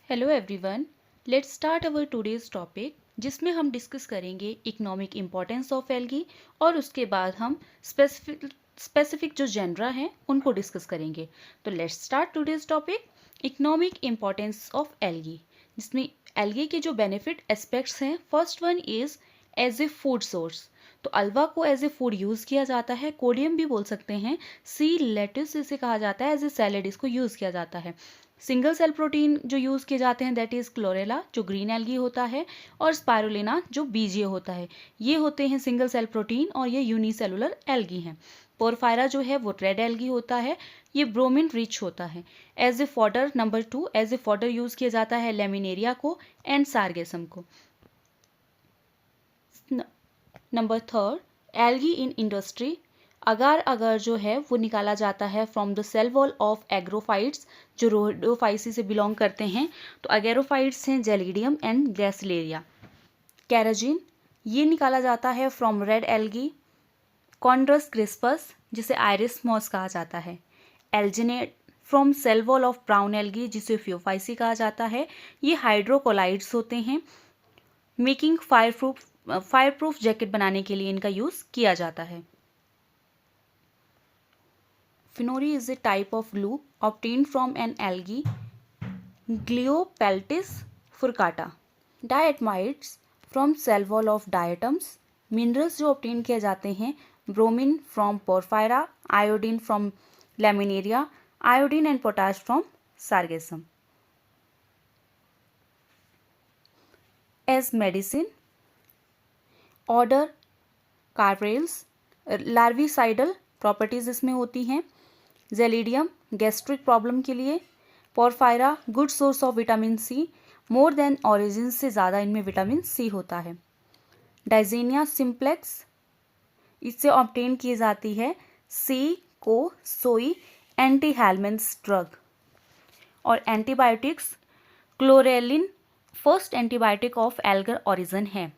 Hello everyone, let's start our today's topic जिसमें हम discuss करेंगे इकोनॉमिक इम्पोर्टेंस ऑफ एल्गी और उसके बाद हम स्पेसिफिक जो जेनरा हैं उनको डिस्कस करेंगे। तो let's start today's topic economic importance of algae, जिसमें एल्गी के जो बेनिफिट एस्पेक्ट्स हैं। First one is as a food source. तो अल्वा को एज ए फूड यूज़ किया जाता है, कोडियम भी बोल सकते हैं, सी लेट्यूस इसे कहा जाता है, एज ए सैलेड इसको यूज़ किया जाता है। सिंगल सेल प्रोटीन जो यूज़ किए जाते हैं दैट इज़ क्लोरेला जो ग्रीन एल्गी होता है, और स्पायरुलिना जो बीजीय होता है। ये होते हैं सिंगल सेल प्रोटीन और ये यूनिसेलुलर एल्गी हैं। पोरफायरा जो है वो रेड एल्गी होता है, ये ब्रोमीन रिच होता है। As a fodder number 2 as a fodder use किया जाता है लेमिनेरिया को एंड सार्गेसम को। Number 3 algae in industry. Agar अगर जो है वो निकाला जाता है from the cell wall of agarophytes जो रोडोफाइसी से बिलोंग करते हैं। तो अगेरोफाइट्स हैं जेलिडियम एंड ग्रेसिलेरिया। कैराजिन ये निकाला जाता है from red algae Chondrus crispus जिसे आयरिस मॉस कहा जाता है। Alginate from cell wall of brown algae जिसे फ्योफाइसी कहा जाता है। ये हाइड्रोकोलाइड्स होते हैं। मेकिंग फायर प्रूफ जैकेट बनाने के लिए इनका यूज़ किया जाता है। Phenori is a type of glue obtained from an algae Gliopeltis furcata. Diatomides from cell wall of diatoms. Minerals जो obtain किए जाते हैं bromine from porphyra, iodine from laminaria, iodine and potash from sargassum. As medicine, order carpels, larvicidal properties इसमें होती हैं। Gelidium gastric problem के लिए। Porphyra good source of vitamin C, more than ऑरिजिन से ज़्यादा इनमें विटामिन सी होता है। डाइजेनिया सिम्प्लेक्स इससे ऑब्टेन की जाती है सी को सोई एंटी हेलमेंट्स ड्रग। और antibiotics chlorellin first antibiotic of algal origin है।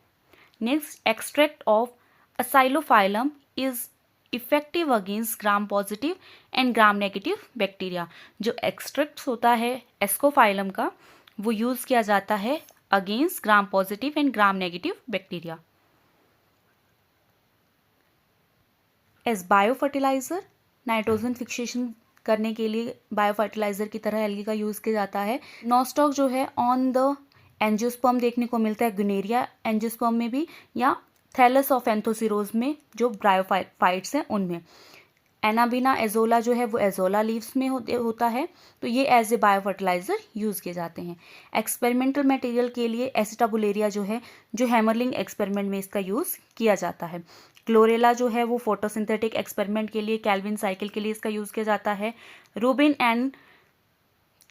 Next extract of ascophyllum is effective against gram positive and gram negative bacteria. जो एक्सट्रैक्ट होता है एस्कोफाइलम का वो यूज़ किया जाता है against gram positive and gram negative bacteria. As bio fertilizer nitrogen fixation करने के लिए बायो फर्टिलाइजर की तरह एल्गी का यूज़ किया जाता है। नॉस्टॉक जो है ऑन द एंजियोस्पर्म देखने को मिलता है गुनेरिया एंजियोस्पर्म में भी, या थैलस ऑफ एंथोसिरोज में जो ब्रायोफाइट्स हैं उनमें। एनाबिना एजोला जो है वो एजोला लीव्स में होता है। तो ये as a bio fertilizer use किए जाते हैं। एक्सपेरिमेंटल मटेरियल के लिए एसिटाबुलेरिया जो है जो हैमरलिंग एक्सपेरिमेंट में इसका यूज़ किया जाता है। क्लोरेला जो है वो फोटोसिंथेटिक एक्सपेरिमेंट के लिए कैल्विन साइकिल के लिए इसका यूज़ किया जाता है। रूबिन एंड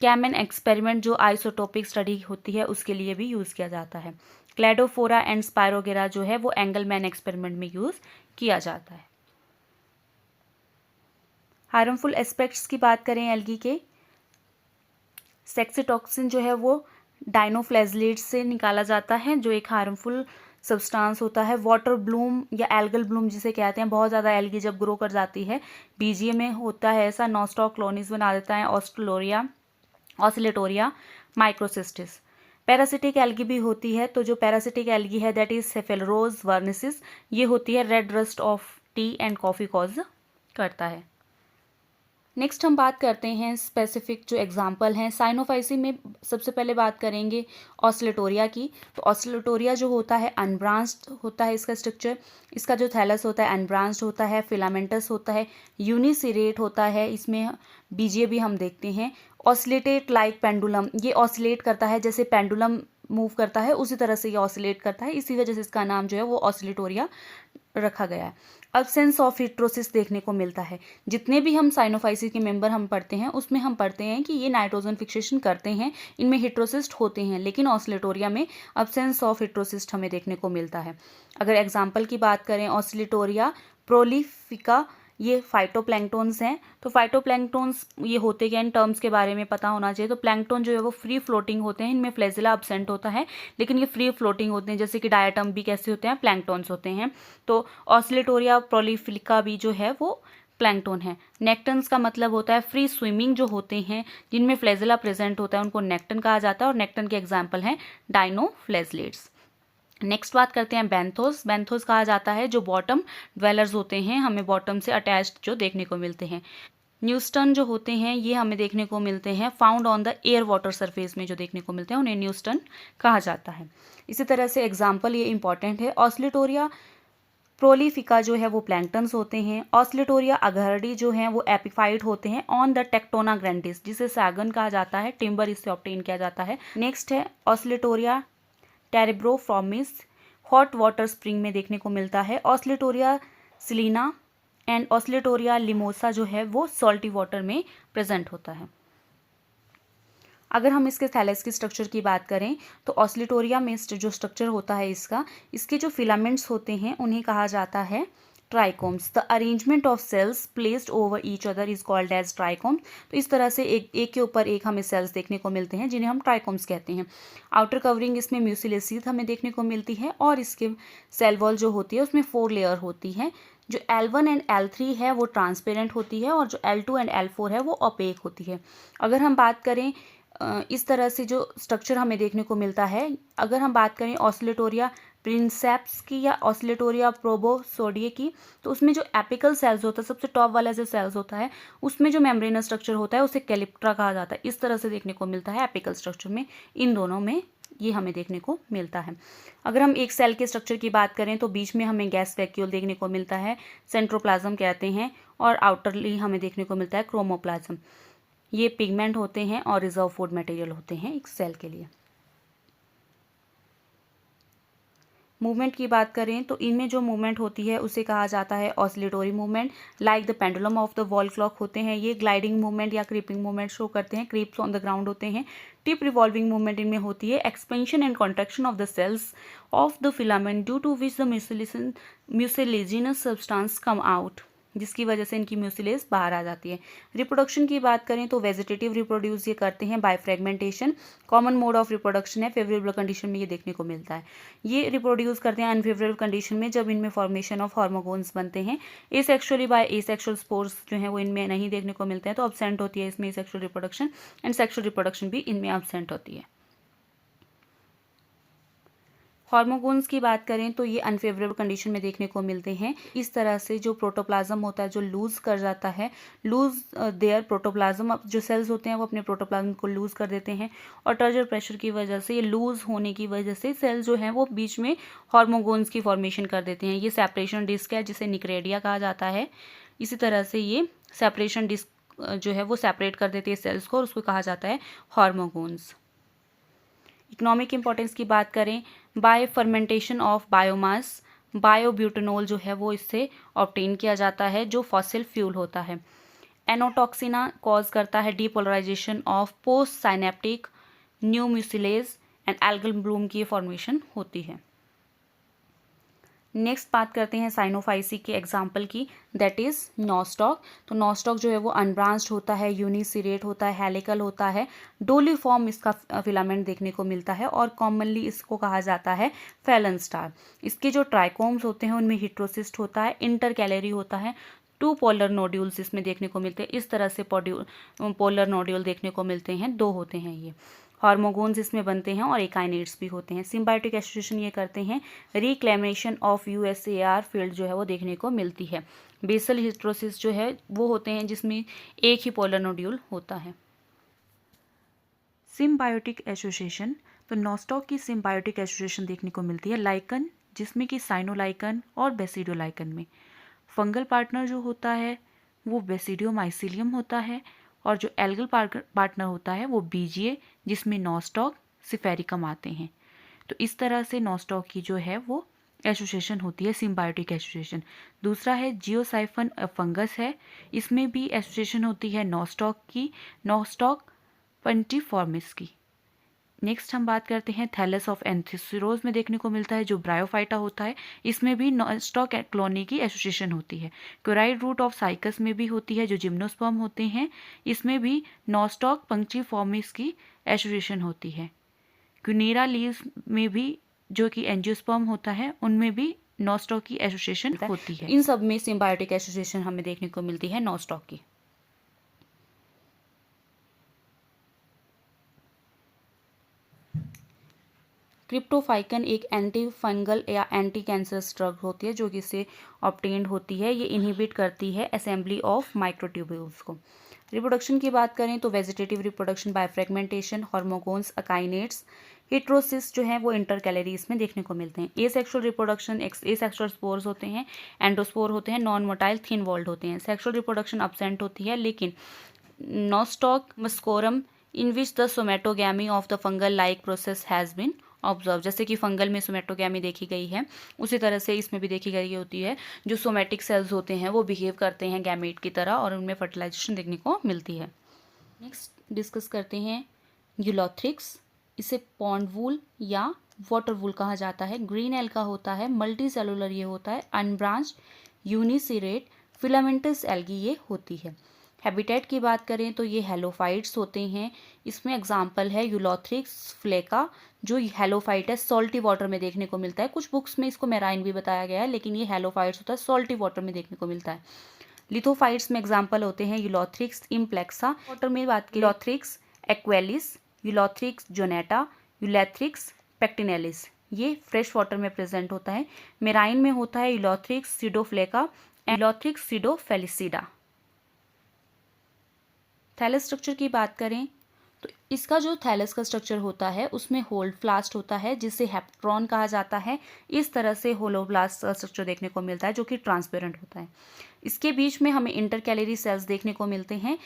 कैमन एक्सपेरिमेंट जो आइसोटोपिक स्टडी होती है उसके लिए भी यूज़ किया जाता है। क्लेडोफोरा एंड स्पायरोगेरा जो है वो एंगलमैन एक्सपेरिमेंट में यूज़ किया जाता है। हार्मफुल एस्पेक्ट्स की बात करें एल्गी के, सेक्सीटॉक्सिन जो है वो डाइनोफ्लैजलेट से निकाला जाता है जो एक हार्मफुल सब्सटेंस होता है। वाटर ब्लूम या एल्गल ब्लूम जिसे कहते हैं, बहुत ज़्यादा एल्गी जब ग्रो कर जाती है बीजीए में होता है ऐसा, नॉस्टॉक क्लोनिस बना देता है ऑसिलेटोरिया माइक्रोसिस्टिस। पैरासिटिक एल्गी भी होती है, तो जो पैरासिटिक एल्गी है दैट इज सेफेलोरोज वर्निसिस, ये होती है red rust of T and coffee cause करता है। नेक्स्ट हम बात करते हैं स्पेसिफिक जो एग्जांपल हैं। साइनोफाइसी में सबसे पहले बात करेंगे ऑसिलेटोरिया की। तो ऑसिलेटोरिया जो होता है अनब्रांच्ड होता है इसका स्ट्रक्चर, इसका जो थैलस होता है अनब्रांच्ड होता है, फिलामेंटस होता है, यूनिसिरेट होता है, इसमें बीजीए भी हम देखते हैं। ऑसिलेटेट लाइक पेंडुलम, ये ऑसिलेट करता है जैसे पेंडुलम मूव करता है उसी तरह से ये ऑसिलेट करता है, इसी वजह से इसका नाम जो है वो ऑसिलेटोरिया रखा गया है। अब्सेंस ऑफ हिट्रोसिस देखने को मिलता है। जितने भी हम साइनोफाइसी के मेंबर हम पढ़ते हैं उसमें हम पढ़ते हैं कि ये नाइट्रोजन फिक्सेशन करते हैं, इनमें हिट्रोसिस्ट होते हैं, लेकिन ऑसिलेटोरिया में अब्सेंस ऑफ हिट्रोसिस्ट हमें देखने को मिलता है। अगर एग्जाम्पल की बात करें ऑसिलेटोरिया प्रोलिफिका, ये फाइटोप्लैंक्टोन्स हैं। तो फाइटोप्लैंक्टोन्स ये होते क्या, इन टर्म्स के बारे में पता होना चाहिए। तो प्लैंक्टोन जो है वो फ्री फ्लोटिंग होते हैं, इनमें फ्लैजिला अब्सेंट होता है लेकिन ये फ्री फ्लोटिंग होते हैं, जैसे कि डायटम भी कैसे होते हैं, प्लैंक्टोन्स होते हैं। तो ऑसिलेटोरिया प्रोलिफिका भी जो है वो प्लैंकटन है। नेक्टन्स का मतलब होता है फ्री स्विमिंग जो होते हैं, जिनमें फ्लैजेला प्रेजेंट होता है, उनको नेक्टन कहा जाता है, और नेक्टन के एग्जाम्पल हैं डाइनोफ्लैजलेट्स। नेक्स्ट बात करते हैं बेंथोस। बेंथोस कहा जाता है जो बॉटम ड्वेलर्स होते हैं, हमें बॉटम से अटैच्ड जो देखने को मिलते हैं। न्यूस्टन जो होते हैं ये हमें देखने को मिलते हैं found on the air water surface में जो देखने को मिलते हैं, उन्हें न्यूस्टन कहा जाता है। इसी तरह से एग्जाम्पल ये इंपॉर्टेंट है, ऑस्लिटोरिया प्रोलिफिका जो है वो प्लैंक्टन्स होते हैं। ऑस्लिटोरिया अगहरडी जो हैं वो एपिफाइट होते हैं ऑन द टेक्टोना ग्रैंडिस, जिसे सैगन कहा जाता है, टिम्बर इससे ऑब्टेन किया जाता है। नेक्स्ट है ऑस्लिटोरिया टेरेब्रोफॉर्मिस, हॉट वाटर स्प्रिंग में देखने को मिलता है। ऑस्लिटोरिया सिलीना एंड ऑस्लिटोरिया लिमोसा जो है वो सॉल्टी वाटर में प्रेजेंट होता है। अगर हम इसके थैलेस की स्ट्रक्चर की बात करें तो ऑस्लिटोरिया में जो स्ट्रक्चर होता है इसके जो फिलामेंट्स होते हैं उन्हें कहा जाता है trichomes. The arrangement of cells placed over each other is called as trichome. तो इस तरह से एक के ऊपर एक हमें सेल्स देखने को मिलते हैं जिन्हें हम ट्राइकोम्स कहते हैं। आउटर कवरिंग इसमें म्यूसिलेसीथ हमें देखने को मिलती है, और इसके सेल वॉल जो होती है उसमें 4 लेयर होती है। जो L1 एंड L3 है वो ट्रांसपेरेंट होती है, और जो L2 एंड L4 है वो ओपेक होती है। अगर हम बात करें इस तरह से जो स्ट्रक्चर हमें देखने को मिलता है, अगर हम बात करें ऑस्लिटोरिया प्रिंसेप्स की या ऑस्लिटोरिया प्रोबोसोडिये की, तो उसमें जो एपिकल सेल्स होता है, सबसे टॉप वाला जो सेल्स होता है उसमें जो मेम्ब्रेनस स्ट्रक्चर होता है उसे कैलिप्ट्रा कहा जाता है। इस तरह से देखने को मिलता है एपिकल स्ट्रक्चर में, इन दोनों में ये हमें देखने को मिलता है। अगर हम एक सेल के स्ट्रक्चर की बात करें तो बीच में हमें गैस वैक्यूल देखने को मिलता है, सेंट्रोप्लाज्म कहते हैं, और आउटरली हमें देखने को मिलता है क्रोमोप्लाज्म। ये पिगमेंट होते हैं और रिजर्व फूड मटेरियल होते हैं एक सेल के लिए। मूवमेंट की बात करें तो इनमें जो मूवमेंट होती है उसे कहा जाता है oscillatory movement. Like the pendulum of the wall clock होते हैं ये, ग्लाइडिंग मूवमेंट या क्रीपिंग मूवमेंट शो करते हैं, क्रीप्स ऑन द ग्राउंड होते हैं। टिप रिवॉल्विंग मूवमेंट इनमें होती है, expansion and contraction of the cells of the filament due to which the mucilaginous substance come out, जिसकी वजह से इनकी म्यूसिलेज बाहर आ जाती है। रिप्रोडक्शन की बात करें तो वेजिटेटिव रिप्रोड्यूस ये करते हैं by fragmentation. Common mode of reproduction है, फेवरेबल कंडीशन में ये देखने को मिलता है। ये रिप्रोड्यूस करते हैं अनफेवरेबल कंडीशन में जब इनमें फॉर्मेशन ऑफ हार्मोन्स बनते हैं। एसेक्सुअली बाय एसेक्सुअल स्पोर्स जो है वो इनमें नहीं देखने को मिलते हैं, तो अब्सेंट होती है इसमें sexual reproduction, and sexual reproduction भी इनमें अब्सेंट होती है। हार्मोन्स की बात करें तो ये अनफेवरेबल कंडीशन में देखने को मिलते हैं। इस तरह से जो प्रोटोप्लाज्म होता है जो लूज कर जाता है, लूज देयर प्रोटोप्लाज्म, जो सेल्स होते हैं वो अपने प्रोटोप्लाज्म को लूज कर देते हैं, और टर्जर प्रेशर की वजह से, ये लूज होने की वजह से सेल्स जो हैं वो बीच में हार्मोन्स की फॉर्मेशन कर देते हैं। ये सेपरेशन डिस्क है जिसे निक्रेडिया कहा जाता है। इसी तरह से ये सेपरेशन डिस्क जो है वो सेपरेट कर देती है सेल्स को, और उसको कहा जाता है हार्मोन्स। इकोनॉमिक इंपॉर्टेंस की बात करें, बाय फर्मेंटेशन ऑफ बायोमास बायोब्यूटेनॉल जो है वो इससे ऑब्टेन किया जाता है जो फॉसिल फ्यूल होता है। एनोटॉक्सिना कॉज करता है depolarization of post synaptic new mucilage and algal bloom की फॉर्मेशन होती है। नेक्स्ट बात करते हैं साइनोफाइसी के एग्जाम्पल की, दैट इज नॉस्टॉक। तो नॉस्टॉक जो है वो अनब्रांच्ड होता है, यूनिसिरेट होता है, हेलिकल होता है, डोली फॉर्म इसका फिलामेंट देखने को मिलता है, और कॉमनली इसको कहा जाता है फैलन स्टार। इसके जो ट्राइकोम्स होते हैं उनमें हिट्रोसिस्ट होता है, इंटरकैलरी होता है, 2 पोलर नोड्यूल्स इसमें देखने को मिलते हैं। इस तरह से पोलर नोड्यूल देखने को मिलते हैं, 2 होते हैं ये। हार्मोन्स इसमें बनते हैं और एकाइनेट्स भी होते हैं। सिम्बायोटिक एसोसिएशन ये करते हैं, रिक्लेमेशन ऑफ यूएसएआर फील्ड जो है वो देखने को मिलती है। बेसल हिस्ट्रोसिस जो है वो होते हैं जिसमें एक ही पोलर नोड्यूल होता है। सिम्बायोटिक एसोसिएशन, तो नॉस्टॉक की सिम्बायोटिक एसोसिएशन देखने को मिलती है लाइकन, जिसमें कि साइनोलाइकन और बेसिडियोलाइकन में। फंगल पार्टनर जो होता है वो बेसिडियोमाइसिलियम होता है, और जो एल्गल पार्टनर होता है वो बीजीए, जिसमें नॉस्टॉक सिफेरिकम आते हैं। तो इस तरह से नॉस्टॉक की जो है वो एसोसिएशन होती है, सिम्बायोटिक एसोसिएशन। दूसरा है जियोसाइफन फंगस है, इसमें भी एसोसिएशन होती है नॉस्टॉक की, नॉस्टॉक पंटिफॉर्मिस की। नेक्स्ट हम बात करते हैं थैलस ऑफ एंथिसिरोज में देखने को मिलता है जो ब्रायोफाइटा होता है, इसमें भी नॉस्टॉक क्लोनी की एसोसिएशन होती है। क्लोराइड रूट ऑफ साइकस में भी होती है जो जिम्नोस्पर्म होते हैं, इसमें भी नॉस्टॉक पंक्टिफॉर्मिस की एसोसिएशन होती है। क्यूनेरा लीव्स में भी जो कि एंजियोस्पर्म होता है उनमें भी नॉस्टॉक की एसोसिएशन होती है। इन सब में सिम्बायोटिक एसोसिएशन हमें देखने को मिलती है नॉस्टॉक की। क्रिप्टोफाइकन एक एंटी फंगल या एंटी कैंसरस ड्रग होती है जो कि इससे ऑब्टेन्ड होती है। ये इनहिबिट करती है असेंबली ऑफ माइक्रोट्यूब्यूल्स को। रिप्रोडक्शन की बात करें तो vegetative reproduction by fragmentation, hormogones, akinetes, heterocysts जो है वो इंटरकैलोरीज में देखने को मिलते हैं। एसेक्सुअल रिप्रोडक्शन, एसेक्सुअल स्पोर्स होते हैं, एंडोस्पोर होते हैं, नॉन मोटाइल थिन वॉल्ड होते हैं। सेक्सुअल रिप्रोडक्शन अब्सेंट होती है, लेकिन nostoc muscorum in which the somatogamy of the fungal like process has been observe. जैसे कि फंगल में सोमेटोगैमी देखी गई है, उसी तरह से इसमें भी देखी गई होती है। जो सोमेटिक सेल्स होते हैं वो बिहेव करते हैं गैमेट की तरह और उनमें फर्टिलाइजेशन देखने को मिलती है। नेक्स्ट डिस्कस करते हैं यूलोथ्रिक्स। इसे पॉन्ड वूल या वाटर वूल कहा जाता है। ग्रीन एल्गा होता है, मल्टी सेलुलर ये होता है, अनब्रांच्ड यूनिसिरेट फिलामेंटस एल्गी ये होती है। हैबिटेट की बात करें तो ये हेलोफाइट्स होते हैं। इसमें एग्जाम्पल है यूलोथ्रिक्स फ्लेका जो हेलोफाइट है, सॉल्टी वाटर में देखने को मिलता है। कुछ बुक्स में इसको मेराइन भी बताया गया है, लेकिन ये हेलोफाइट्स होता है, सॉल्टी वाटर में देखने को मिलता है। लिथोफाइट्स में एग्जाम्पल होते हैं यूलोथ्रिक्स इम्प्लेक्सा वाटर में बात की, यूलोथ्रिक्स एक्वेलिस, यूलोथ्रिक्स जोनेटा, यूलेथ्रिक्स पेक्टिनेलिस ये फ्रेश वाटर में प्रेजेंट होता है। मेराइन में होता है यूलोथ्रिक्स सीडोफ्लेका, यूलोथ्रिक्स सीडोफेलिसिडा। थैलस स्ट्रक्चर की बात करें तो इसका जो थैलस का स्ट्रक्चर होता है उसमें होल्ड फ्लास्ट होता है जिसे हेप्ट्रॉन कहा जाता है। इस तरह से होलोब्लास्ट का स्ट्रक्चर देखने को मिलता है जो कि ट्रांसपेरेंट होता है। इसके बीच में हमें इंटरकैलरी सेल्स देखने को मिलते हैं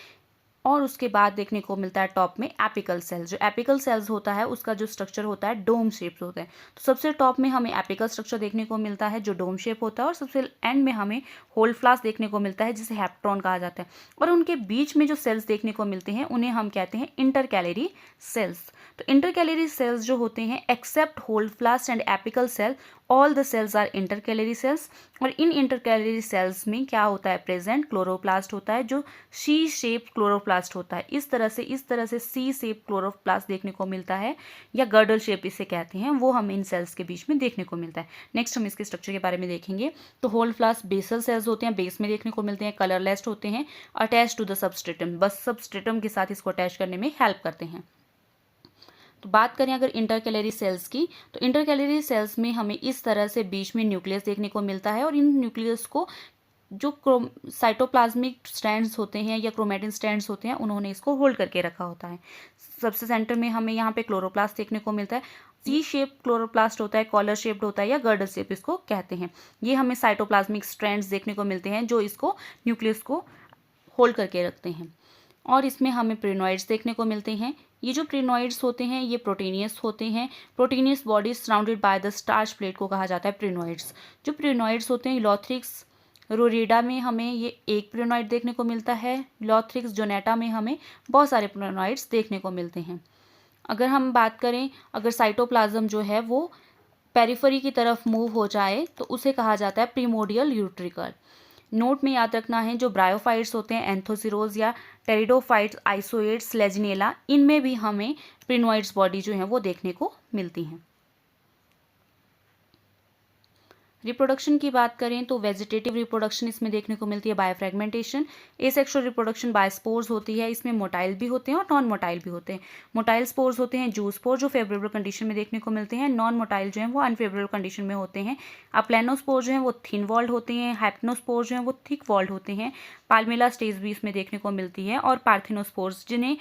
और उसके बाद देखने को मिलता है टॉप में एपिकल सेल्स। जो एपिकल सेल्स होता है उसका जो स्ट्रक्चर होता है डोम शेप होता है। तो सबसे टॉप में हमें एपिकल स्ट्रक्चर देखने को मिलता है जो डोम शेप होता है और सबसे एंड में हमें होल फ्लास्क देखने को मिलता है जिसे हेप्ट्रॉन कहा जाता है। और उनके बीच में जो सेल्स देखने को मिलते हैं उन्हें हम कहते हैं इंटरकैलरी सेल्स। तो इंटरकैलरी सेल्स जो होते हैं एक्सेप्ट होल फ्लास्क and apical cell, all the cells are intercalary cells. और इन इंटरकैलरी सेल्स में क्या होता है प्रेजेंट, क्लोरोप्लास्ट होता है जो सी शेप क्लोरोप्लास्ट होता है। इस तरह से सी शेप क्लोरोप्लास्ट देखने को मिलता है या गर्डल शेप इसे कहते हैं, वो हमें इन सेल्स के बीच में देखने को मिलता है। नेक्स्ट हम इसके स्ट्रक्चर के बारे में देखेंगे। तो होल फ्लास्क बेसल सेल्स होते हैं, बेस में देखने को मिलते हैं, कलरलेस होते हैं, अटैच टू द सबस्ट्रेटम, बस सबस्ट्रेटम के साथ इसको अटैच करने में हेल्प करते हैं। तो बात करें अगर इंटरकैलरी सेल्स की, तो इंटरकैलरी सेल्स में हमें इस तरह से बीच में न्यूक्लियस देखने को मिलता है और इन न्यूक्लियस को जो साइटोप्लाज्मिक स्ट्रैंड्स होते हैं या क्रोमेटिन स्ट्रैंड्स होते हैं उन्होंने इसको होल्ड करके रखा होता है। सबसे सेंटर में हमें यहाँ पे क्लोरोप्लास्ट देखने को मिलता है। सी शेप क्लोरोप्लास्ट होता है, कॉलर शेप्ड होता है या गर्डल शेप इसको कहते हैं। ये हमें साइटोप्लाज्मिक स्ट्रैंड्स देखने को मिलते हैं जो इसको न्यूक्लियस को होल्ड करके रखते हैं। और इसमें हमें प्रीनोइड्स देखने को मिलते हैं। ये जो प्रीनोइड्स होते हैं ये प्रोटीनियस होते हैं। Proteinaceous body surrounded by the starch plate को कहा जाता है प्रीनोइड्स। जो प्रीनोइड्स होते हैं यूलोथ्रिक्स रोरिडा में हमें ये एक प्रीनोइड देखने को मिलता है, यूलोथ्रिक्स जोनेटा में हमें बहुत सारे प्रीनोइड्स देखने को मिलते हैं। अगर हम बात करें अगर साइटोप्लाज्म जो है वो पेरिफेरी की तरफ मूव हो जाए तो उसे कहा जाता है प्रीमोडियल यूट्रिकल। नोट में याद रखना है जो ब्रायोफाइट्स होते हैं एंथोसिरोज या टेरिडोफाइट्स, आइसोएट्स, लेजिनेला, इनमें भी हमें प्रीनोइड्स बॉडी जो है वो देखने को मिलती हैं। रिप्रोडक्शन की बात करें तो वेजिटेटिव रिप्रोडक्शन इसमें देखने को मिलती है by fragmentation. Asexual reproduction by spores होती है। इसमें मोटाइल भी होते हैं और नॉन मोटाइल भी होते हैं। मोटाइल स्पोर्स होते हैं जू स्पोर जो फेवरेबल कंडीशन में देखने को मिलते हैं। नॉन मोटाइल जो है वो अनफेवरेबल कंडीशन में होते हैं। अप्लेनोस्पोर जो है वो थिन वॉल्ड होते हैं। हाइप्नोस्पोर जो है वो थिक वॉल्ड होते हैं। पाल्मेला स्टेज भी इसमें देखने को मिलती है और पार्थिनोस्पोर्स जिन्हें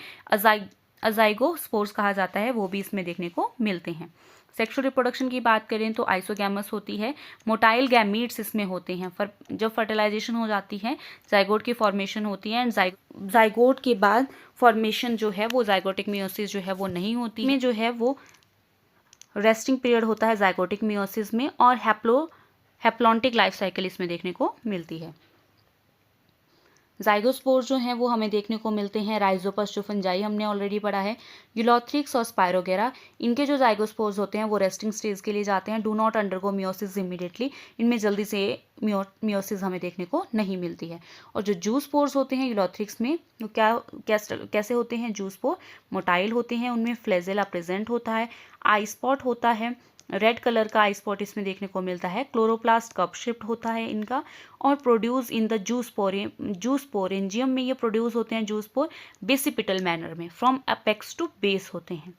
अजाइगोस्पोर्स कहा जाता है वो भी इसमें देखने को मिलते हैं। सेक्सुअल रिप्रोडक्शन की बात करें तो आइसोगैमस होती है। मोटाइल गैमीट्स इसमें होते हैं। जब फर्टिलाइजेशन हो जाती है जाइगोट की फॉर्मेशन होती है एंड जाइगोट के बाद फॉर्मेशन जो है वो जाइगोटिक मियोसिस जो है वो नहीं होती है, जो है वो रेस्टिंग पीरियड होता है जाइगोटिक मियोसिस में और हैप्लॉन्टिक लाइफ साइकिल इसमें देखने को मिलती है। जाइगोस्पोर जो हैं वो हमें देखने को मिलते हैं राइजोपस जो फंजाई हमने ऑलरेडी पढ़ा है, यूलोथ्रिक्स और स्पायरोगेरा। इनके जो जाइगोस्पोर्स होते हैं वो रेस्टिंग स्टेज के लिए जाते हैं। Do not undergo meiosis immediately, इनमें जल्दी से मियोसिस हमें देखने को नहीं मिलती है। और जो जू स्पोर्स होते हैं यूलोथ्रिक्स में वो कैसे होते हैं, जू स्पोर मोटाइल होते हैं, उनमें फ्लैजेला प्रेजेंट होता है, आई स्पॉट होता है, रेड कलर का आई स्पॉट इसमें देखने को मिलता है। क्लोरोप्लास्ट कप शिफ्ट होता है इनका और प्रोड्यूस इन द जूस पोरेंजियम में ये प्रोड्यूस होते हैं जूस पोर बेसिपिटल मैनर में, फ्रॉम अपेक्स टू बेस होते हैं।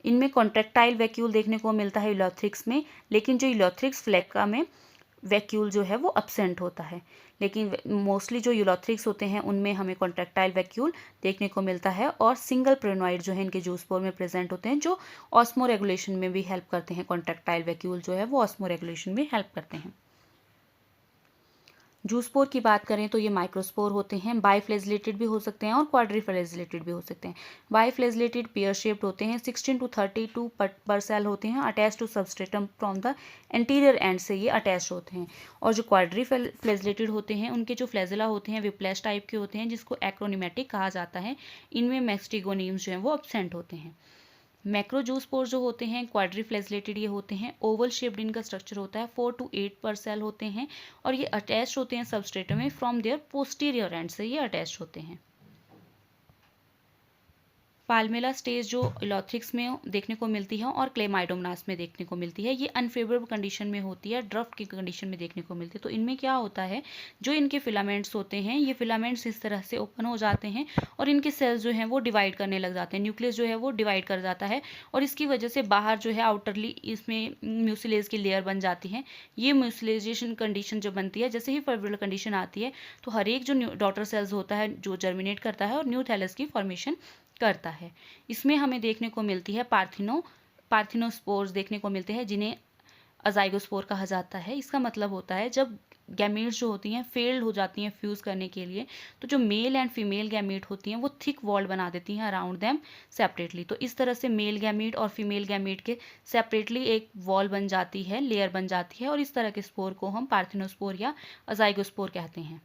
इनमें कॉन्ट्रेक्टाइल वैक्यूल देखने को मिलता है यूलोथ्रिक्स में, लेकिन जो यूलोथ्रिक्स फ्लैक्का में वैक्यूल जो है वो अब्सेंट होता है। लेकिन मोस्टली जो यूलोथ्रिक्स होते हैं उनमें हमें कॉन्ट्रेक्टाइल वैक्यूल देखने को मिलता है और सिंगल प्रेनोइड जो है इनके जूसपोर में प्रेजेंट होते हैं, जो ऑस्मो रेगुलेशन में भी हेल्प करते हैं। कॉन्ट्रेक्टाइल वैक्यूल जो है वो ऑस्मो रेगुलेशन में हेल्प करते हैं। जूसपोर की बात करें तो ये माइक्रोस्पोर होते हैं, बाइफ्लेजिलेटेड भी हो सकते हैं और क्वाड्रीफ्लेजिलेटेड भी हो सकते हैं। बाइफ्लेजिलेटेड पेयर शेप्ड होते हैं, 16 to 32 पर सेल होते हैं, attach to substratum from the anterior end से ये अटैच होते हैं। और जो क्वाड्रीफ्लेजिलेटेड होते हैं उनके जो फ्लैजिला होते हैं विप्लैश टाइप के होते हैं, जिसको एक्रोनिमेटिक कहा जाता है। इनमें मैस्टिगोनीम्स जो हैं वो अब्सेंट होते हैं। मैक्रोजूसपोर जो होते हैं क्वाड्रीफ्लेजिलेटेड ये होते हैं, ओवल शेप्ड इनका स्ट्रक्चर होता है, 4 to 8 पर सेल होते हैं और ये अटैच होते हैं सबस्ट्रेटम में, फ्रॉम देयर पोस्टीरियर एंड से ये अटैच होते हैं। पाल्मेला स्टेज जो इलोथ्रिक्स में देखने को मिलती है और क्लेमाइडोमोनास में देखने को मिलती है, ये अनफेवरेबल कंडीशन में होती है, ड्रफ्ट की कंडीशन में देखने को मिलती है। तो इनमें क्या होता है, जो इनके फिलामेंट्स होते हैं ये फिलामेंट्स इस तरह से ओपन हो जाते हैं और इनके सेल्स जो हैं वो डिवाइड करने लग जाते हैं, न्यूक्लियस जो है वो डिवाइड कर जाता है और इसकी वजह से बाहर जो है आउटरली इसमें म्यूसिलेज की लेयर बन जाती है। ये म्यूसिलाइजेशन कंडीशन जो बनती है, जैसे ही फेवरेबल कंडीशन आती है तो हर एक जो डॉटर सेल्स होता है जो जर्मिनेट करता है और न्यू थैलस की फॉर्मेशन करता है। इसमें हमें देखने को मिलती है पार्थिनोस्पोर्स देखने को मिलते हैं, जिन्हें अजाइगोस्पोर कहा जाता है। इसका मतलब होता है जब गैमीट्स जो होती हैं फेल्ड हो जाती हैं फ्यूज़ करने के लिए, तो जो मेल एंड फीमेल गैमीट होती हैं वो थिक वॉल बना देती हैं अराउंड देम सेपरेटली। तो इस तरह से मेल गैमीट और फीमेल गैमीट के सेपरेटली एक वॉल बन जाती है, लेयर बन जाती है और इस तरह के स्पोर को हम पार्थिनोस्पोर या अजाइगोस्पोर कहते हैं।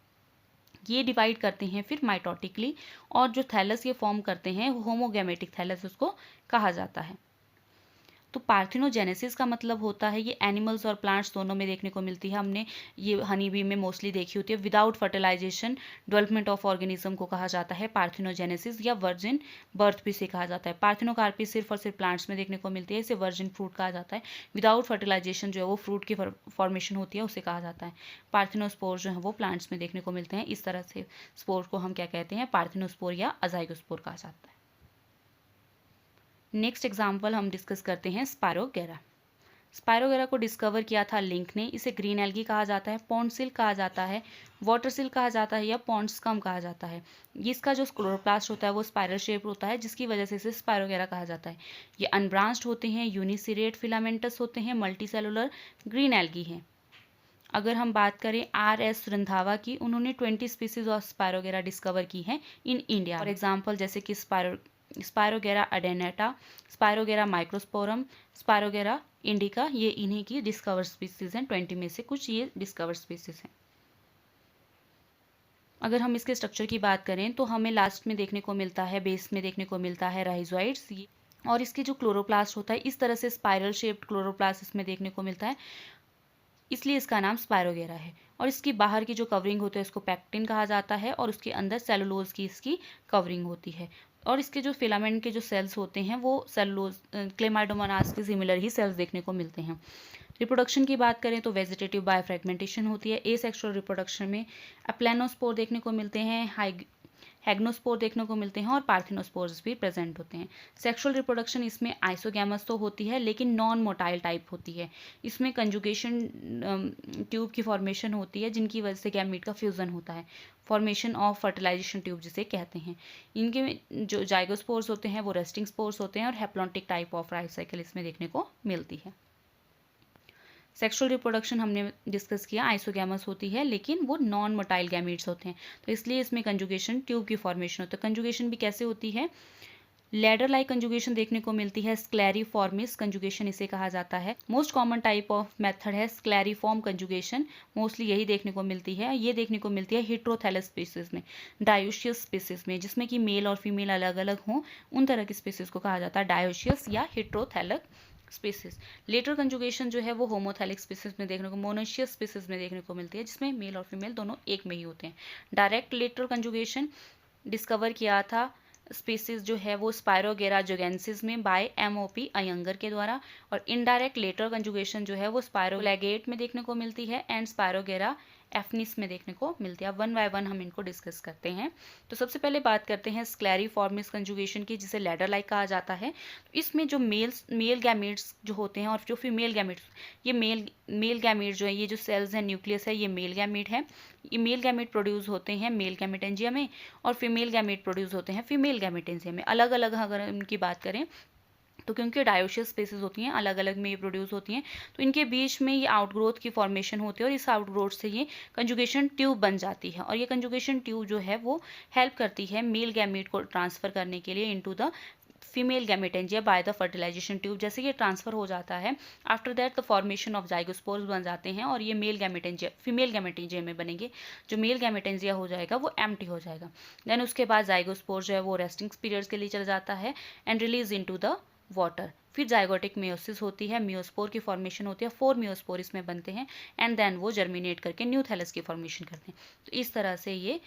ये डिवाइड करते हैं फिर माइटोटिकली और जो थैलस ये फॉर्म करते हैं होमोगैमेटिक थैलस उसको कहा जाता है। तो पार्थिनोजेनेसिस का मतलब होता है ये एनिमल्स और प्लांट्स दोनों में देखने को मिलती है। हमने ये हनी बी में मोस्टली देखी होती है। Without fertilization development of organism को कहा जाता है पार्थिनोजेनेसिस, या वर्जिन बर्थ भी से कहा जाता है। पार्थिनोकार्पी सिर्फ और सिर्फ प्लांट्स में देखने को मिलती है, इसे वर्जिन फ्रूट कहा जाता है। विदाउट फर्टिलाइजेशन जो है वो फ्रूट की फॉर्मेशन होती है उसे कहा जाता है। पार्थिनोस्पोर जो है वो प्लांट्स में देखने को मिलते हैं। इस तरह से स्पोर को हम क्या कहते हैं, पार्थिनोस्पोर या अजाइगोस्पोर कहा जाता है। नेक्स्ट एग्जाम्पल हम डिस्कस करते हैं स्पायरोगेरा। स्पायरोगेरा को डिस्कवर किया था लिंक ने। इसे ग्रीन एल्गी कहा जाता है, पॉन्ड सिल्क कहा जाता है, वाटर सिल्क कहा जाता है या पॉन्ड स्कम कहा जाता है। इसका जो क्लोरोप्लास्ट होता है वो स्पायरल शेप होता है, जिसकी वजह से इसे स्पायरोगेरा कहा जाता है। ये अनब्रांच्ड होते हैं, यूनिसिरेट फिलामेंटस होते हैं, मल्टीसेलुलर ग्रीन एल्गी हैं। अगर हम बात करें R.S. रंधावा की, उन्होंने 20 स्पीसीज ऑफ स्पायरोगेरा डिस्कवर की हैं इन इंडिया। फॉर एग्जाम्पल जैसे कि spirogyra adnata, spirogyra microsporum, spirogyra indica, ये इन्हीं की डिस्कवर स्पीसीज हैं। 20 में से कुछ ये डिस्कवर स्पीसीज हैं। अगर हम इसके स्ट्रक्चर की बात करें तो हमें लास्ट में देखने को मिलता है, बेस में देखने को मिलता है राइजोइड्स, और इसकी जो क्लोरोप्लास्ट होता है इस तरह से स्पाइरल शेप्ड क्लोरोप्लास्ट इसमें देखने को मिलता है, इसलिए इसका नाम स्पायरोगेरा है। और इसकी बाहर की जो कवरिंग होती है उसको पैक्टिन कहा जाता है और उसके अंदर सेलुलोज की इसकी कवरिंग होती है। और इसके जो फिलामेंट के जो सेल्स होते हैं वो सेलुलोज क्लेमाइडोमोनास के सिमिलर ही सेल्स देखने को मिलते हैं। रिप्रोडक्शन की बात करें तो वेजिटेटिव बायोफ्रेगमेंटेशन होती है। एसेक्सुअल रिप्रोडक्शन में अप्लेनोस्पोर देखने को मिलते हैं, हैग्नोस्पोर देखने को मिलते हैं और पार्थिनोस्पोर्स भी प्रेजेंट होते हैं। सेक्सुअल रिप्रोडक्शन इसमें आइसोगैमस तो होती है लेकिन नॉन मोटाइल टाइप होती है। इसमें कंजुगेशन ट्यूब की फॉर्मेशन होती है, जिनकी वजह से गैमीट का फ्यूजन होता है, फॉर्मेशन ऑफ फर्टिलाइजेशन ट्यूब जिसे कहते हैं। इनके जो जाइगोस्पोर्स होते हैं वो रेस्टिंग स्पोर्स होते हैं और haplontic type of life cycle इसमें देखने को मिलती है। सेक्सुअल रिप्रोडक्शन हमने डिस्कस किया, आइसोगैमस होती है लेकिन वो नॉन मोटाइल गैमीट्स होते हैं, तो इसलिए इसमें कंजुगेशन ट्यूब की फॉर्मेशन होती है। कंजुगेशन भी कैसे होती है, लैडर लाइक कंजुगेशन देखने को मिलती है, स्क्लेरिफॉर्मिस कंजुगेशन इसे कहा जाता है। Most common type of method है स्क्लेरिफॉर्म कंजुगेशन, मोस्टली यही देखने को मिलती है। ये देखने को मिलती है हेटेरोथैलस स्पीसीज में, डायोशियस स्पीसीज में, जिसमें कि मेल और फीमेल अलग अलग हों, उन तरह की स्पीसीज को कहा जाता है डायोशियस या हेटेरोथैलक स्पीसीज। लेटर कंजुगेशन जो है वो होमोथैलिक स्पीसीज में देखने को, मोनोशियस स्पीसीज में देखने को मिलती है, जिसमें मेल और फीमेल दोनों एक में ही होते हैं। डायरेक्ट लेटर कंजुगेशन डिस्कवर किया था स्पीसीज जो है वो स्पायरोगेरा जोगेंसिस में बाय MOP अयंगर के द्वारा, और इनडायरेक्ट लेटर कंजुगेशन जो है वो स्पायरोलैगेट में देखने को मिलती है एंड स्पायरोगेरा एफनिस में देखने को मिलती है। अब वन बाय वन हम इनको डिस्कस करते हैं। तो सबसे पहले बात करते हैं स्क्लेरिफॉर्मिस कंजुगेशन की, जिसे लैडर लाइक कहा जाता है। तो इसमें जो मेल गैमीट्स जो होते हैं और जो फीमेल गैमीट्स, ये मेल गैमीट जो है, ये जो सेल्स है, न्यूक्लियस है, ये मेल गैमीट है। ये मेल गैमीट प्रोड्यूस होते हैं मेल गैमेटेंजिया में, और फीमेल गैमीट प्रोड्यूस होते हैं फीमेल गैमेटेंजिया में। अलग अलग अगर इनकी बात करें तो क्योंकि डायोशियस स्पेसीज होती हैं, अलग अलग में ये प्रोड्यूस होती हैं, तो इनके बीच में ये आउटग्रोथ की फॉर्मेशन होती है, और इस आउटग्रोथ से ये कंजुगेशन ट्यूब बन जाती है, और ये कंजुगेशन ट्यूब जो है वो हेल्प करती है मेल गैमीट को ट्रांसफर करने के लिए into the female gametangia by the fertilization tube. जैसे ये ट्रांसफर हो जाता है, after that the formation of zygospores बन जाते हैं, और ये मेल गैमेटेंजिया फीमेल गैमेटेंजिया में बनेंगे। जो मेल गैमेटेंजिया हो जाएगा वो एम्प्टी हो जाएगा। देन उसके बाद जाइगोस्पोर जो है वो रेस्टिंग पीरियड्स के लिए चला जाता है and release into the water. फिर जाइगोटिक मियोसिस होती है, मियोस्पोर की फॉर्मेशन होती है, 4 मियोस्पोर इसमें बनते हैं, एंड देन वो जर्मिनेट करके न्यू थैलस की फॉर्मेशन करते हैं। तो इस तरह से ये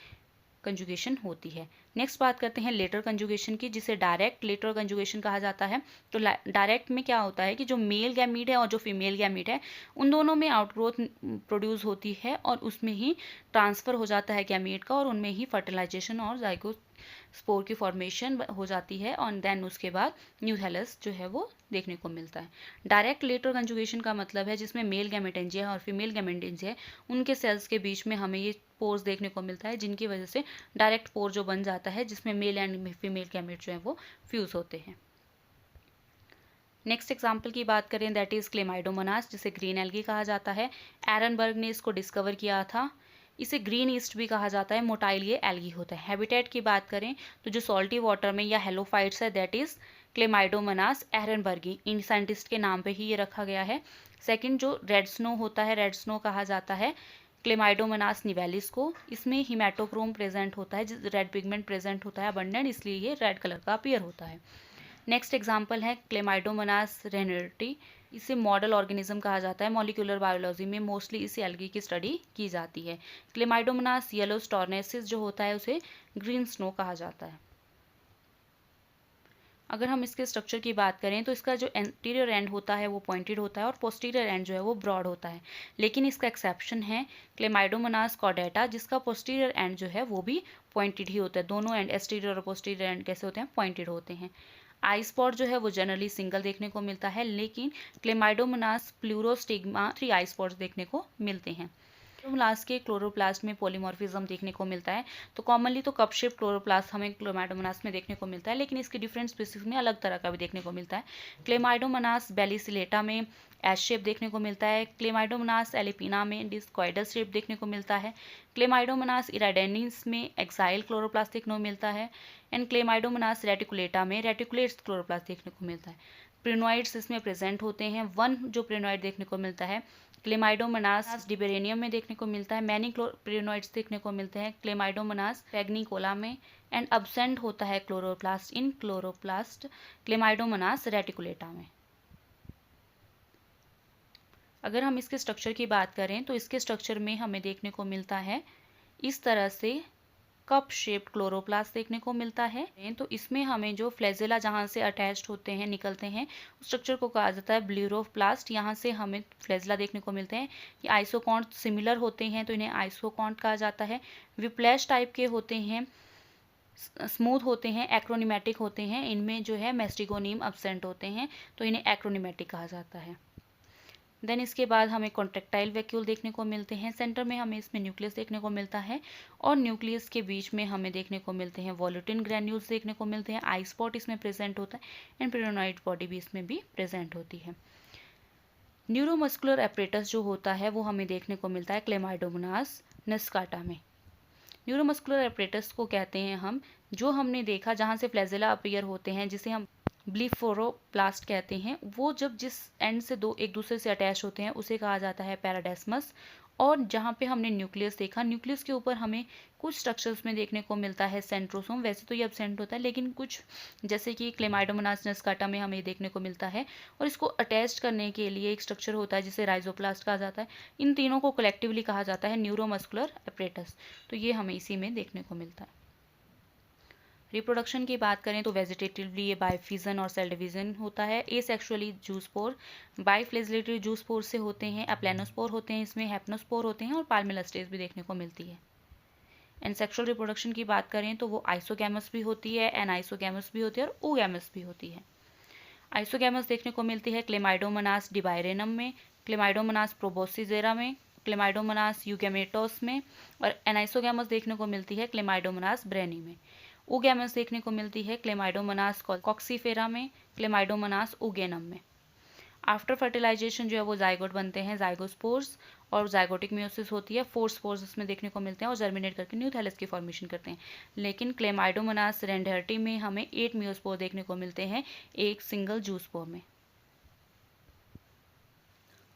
कंजुगेशन होती है। नेक्स्ट बात करते हैं लेटर कंजुगेशन की, जिसे डायरेक्ट लेटर कंजुगेशन कहा जाता है। तो डायरेक्ट में क्या होता है कि जो मेल गैमीट है और जो फीमेल गैमीट है, उन दोनों में आउटग्रोथ प्रोड्यूस होती है, और उसमें ही ट्रांसफर हो जाता है गैमीट का, और उनमें ही फर्टिलाइजेशन और जाइगोस्पोर की फॉर्मेशन हो जाती है, और देन उसके बाद न्यू थैलस जो है वो देखने को मिलता है। डायरेक्ट लेटर कंजुगेशन का मतलब है जिसमें मेल गैमेटेंजिया और फीमेल गैमेटेंजिया है, उनके सेल्स के बीच में हमें ये पोर्स देखने को मिलता है, जिनकी वजह से डायरेक्ट पोर जो बन जाता है, जिसमें मेल एंड फीमेल गैमेट जो है वो फ्यूज होते हैं। नेक्स्ट एग्जाम्पल की बात करें, दैट इज क्लेमाइडोमोनास, जिसे ग्रीन एल्गी कहा जाता है। एरनबर्ग ने इसको डिस्कवर किया था। इसे ग्रीन ईस्ट भी कहा जाता है, मोटाइल ये एल्गी होता है। हैबिटेट की बात करें तो जो सॉल्टी वाटर में या हेलोफाइट्स है, दैट इज क्लेमाइडोमोनास एरनबर्गी, इन साइंटिस्ट के नाम पे ही ये रखा गया है। सेकंड जो रेड स्नो होता है, रेड स्नो कहा जाता है क्लेमाइडोमोनास निवेलिस को। इसमें हिमेटोक्रोम प्रेजेंट होता है, रेड पिगमेंट प्रेजेंट होता है अबंडेंट, इसलिए ये रेड कलर का अपीयर होता है। नेक्स्ट एग्जाम्पल है क्लेमाइडोमोनास रेनर्टी। इसे मॉडल ऑर्गेनिज्म कहा जाता है, मॉलिक्यूलर बायोलॉजी में मोस्टली इस एल्गी की स्टडी की जाती है। क्लेमाइडोमोनास येलो स्टोरनेसिस जो होता है उसे ग्रीन स्नो कहा जाता है। अगर हम इसके स्ट्रक्चर की बात करें तो इसका जो एंटीरियर एंड होता है वो पॉइंटेड होता है, और पोस्टीरियर एंड जो है वो ब्रॉड होता है। लेकिन इसका एक्सेप्शन है क्लेमाइडोमोनास कॉर्डेटा, जिसका पोस्टीरियर एंड जो है वो भी पॉइंटेड ही होता है। दोनों एंड एस्टीरियर और पोस्टीरियर एंड कैसे होते हैं, पॉइंटेड होते हैं। आई स्पॉट जो है वो जनरली सिंगल देखने को मिलता है, लेकिन क्लेमाइडोमोनास प्लूरोस्टिग्मा 3 आई स्पॉट्स देखने को मिलते हैं। क्लोरोप्लास्ट के क्लोरोप्लास्ट में पॉलीमॉर्फिज्म देखने को मिलता है। तो कॉमनली तो कप शेप क्लोरोप्लास्ट हमें क्लेमाइडोमोनास में देखने को मिलता है, लेकिन इसके डिफरेंट स्पीसीज में अलग तरह का भी देखने को मिलता है। क्लेमाइडोमोनास बेलिसिलेटा में एस शेप देखने को मिलता है। क्लेमाइडोमोनास एलिपिना में डिस्कॉइडल शेप देखने को मिलता है। क्लेमाइडोमोनास इराडेनिस में एक्साइल क्लोरोप्लास्ट देखने को मिलता है, एंड क्लेमाइडोमोनास रेटिकुलेटा में रेटिकुलेट्स क्लोरोप्लास्ट देखने को मिलता है। प्रिनोइड्स इसमें प्रेजेंट होते हैं। वन जो प्रिनोइड देखने को मिलता है क्लेमाइडोमोनास डिबेरेनियम में देखने को मिलता है। मैनी प्रिनोइड्स देखने को मिलते हैं क्लेमाइडोमोनास पैग्निकोला में, एंड अब्सेंट होता है क्लोरोप्लास्ट इन क्लोरोप्लास्ट क्लेमाइडोमोनास रेटिकुलेटा में। अगर हम इसके स्ट्रक्चर की बात करें तो इसके स्ट्रक्चर में हमें देखने को मिलता है इस तरह से कप शेप्ड क्लोरोप्लास्ट देखने को मिलता है। तो इसमें हमें जो फ्लैजेला जहाँ से अटैच्ड होते हैं, निकलते हैं, उस स्ट्रक्चर को कहा जाता है ब्लूरोप्लास्ट। यहाँ से हमें फ्लैजेला देखने को मिलते हैं। ये आइसोकॉन्ट सिमिलर होते हैं तो इन्हें आइसोकॉन्ट कहा जाता है। विप्लैश टाइप के होते हैं, स्मूथ होते हैं, एक्रोनिमेटिक होते हैं। इनमें जो है मेस्टिगोनीम एब्सेंट होते हैं तो इन्हें एक्रोनिमेटिक कहा जाता है। देन इसके बाद हमें कॉन्ट्रेक्टाइल वैक्यूल देखने को मिलते हैं। सेंटर में हमें इसमें न्यूक्लियस देखने को मिलता है, और न्यूक्लियस के बीच में हमें देखने को मिलते हैं वॉल्यूटिन ग्रैन्यूल्स देखने को मिलते हैं। आई स्पॉट इसमें प्रेजेंट होता है, एंड पिरोनोइड बॉडी भी इसमें भी प्रेजेंट होती है। न्यूरोमस्कुलर एपरेटस जो होता है वो हमें देखने को मिलता है क्लेमाइडोमोनास नस्काटा में। न्यूरोमस्कुलर एपरेटस को कहते हैं हम, जो हमने देखा जहाँ से फ्लैजेला अपीयर होते हैं, जिसे हम ब्लीफोरोप्लास्ट कहते हैं, वो जब जिस एंड से दो एक दूसरे से अटैच होते हैं उसे कहा जाता है पैराडेस्मस। और जहाँ पे हमने न्यूक्लियस देखा, न्यूक्लियस के ऊपर हमें कुछ स्ट्रक्चर्स में देखने को मिलता है सेंट्रोसोम। वैसे तो ये एब्सेंट होता है, लेकिन कुछ जैसे कि क्लेमाइडोमोनास नस्काटा में हमें देखने को मिलता है, और इसको अटैच करने के लिए एक स्ट्रक्चर होता है जिसे राइजोप्लास्ट कहा जाता है। इन तीनों को कलेक्टिवली कहा जाता है न्यूरोमस्कुलर एपरेटस। तो ये हमें इसी में देखने को मिलता है। रिप्रोडक्शन की बात करें तो वेजिटेटिवली ये बाय फिजन और सेल डिवीजन होता है। एसेक्सुअली जूस्पोर बाय फ्लैजिलेटरी जूस्पोर से होते हैं, अप्लेनोस्पोर होते हैं, इसमें हेप्नोस्पोर होते हैं और पाल्मेलास्टेज भी देखने को मिलती है। एंड सेक्सुअल रिप्रोडक्शन की बात करें तो वो आइसोगैमस भी होती है, एनाइसोगैमस भी होती है और ओगैमस भी होती है। आइसोगैमस देखने को मिलती है क्लेमाइडोमोनास डिबायरेनम में, क्लेमाइडोमोनास प्रोबोसिजेरा में, क्लेमाइडोमोनास यूगैमेटोस में, और एनाइसोगैमस देखने को मिलती है क्लेमाइडोमोनास ब्रेनी में। ओगैमस देखने को मिलती है क्लेमाइडोमोनास कॉक्सीफेरा में, क्लेमाइडोमोनास ओगेनम में। आफ्टर फर्टिलाइजेशन जो है वो जाइगोट बनते हैं, जाइगोस्पोर्स, और जाइगोटिक मियोसिस होती है, 4 स्पोर्स इसमें देखने को मिलते हैं और जर्मिनेट करके न्यू थैलस की फॉर्मेशन करते हैं। लेकिन क्लेमाइडोमोनास रेंडहर्टी में हमें 8 मियोस्पोर देखने को मिलते हैं एक सिंगल जूस्पोर में।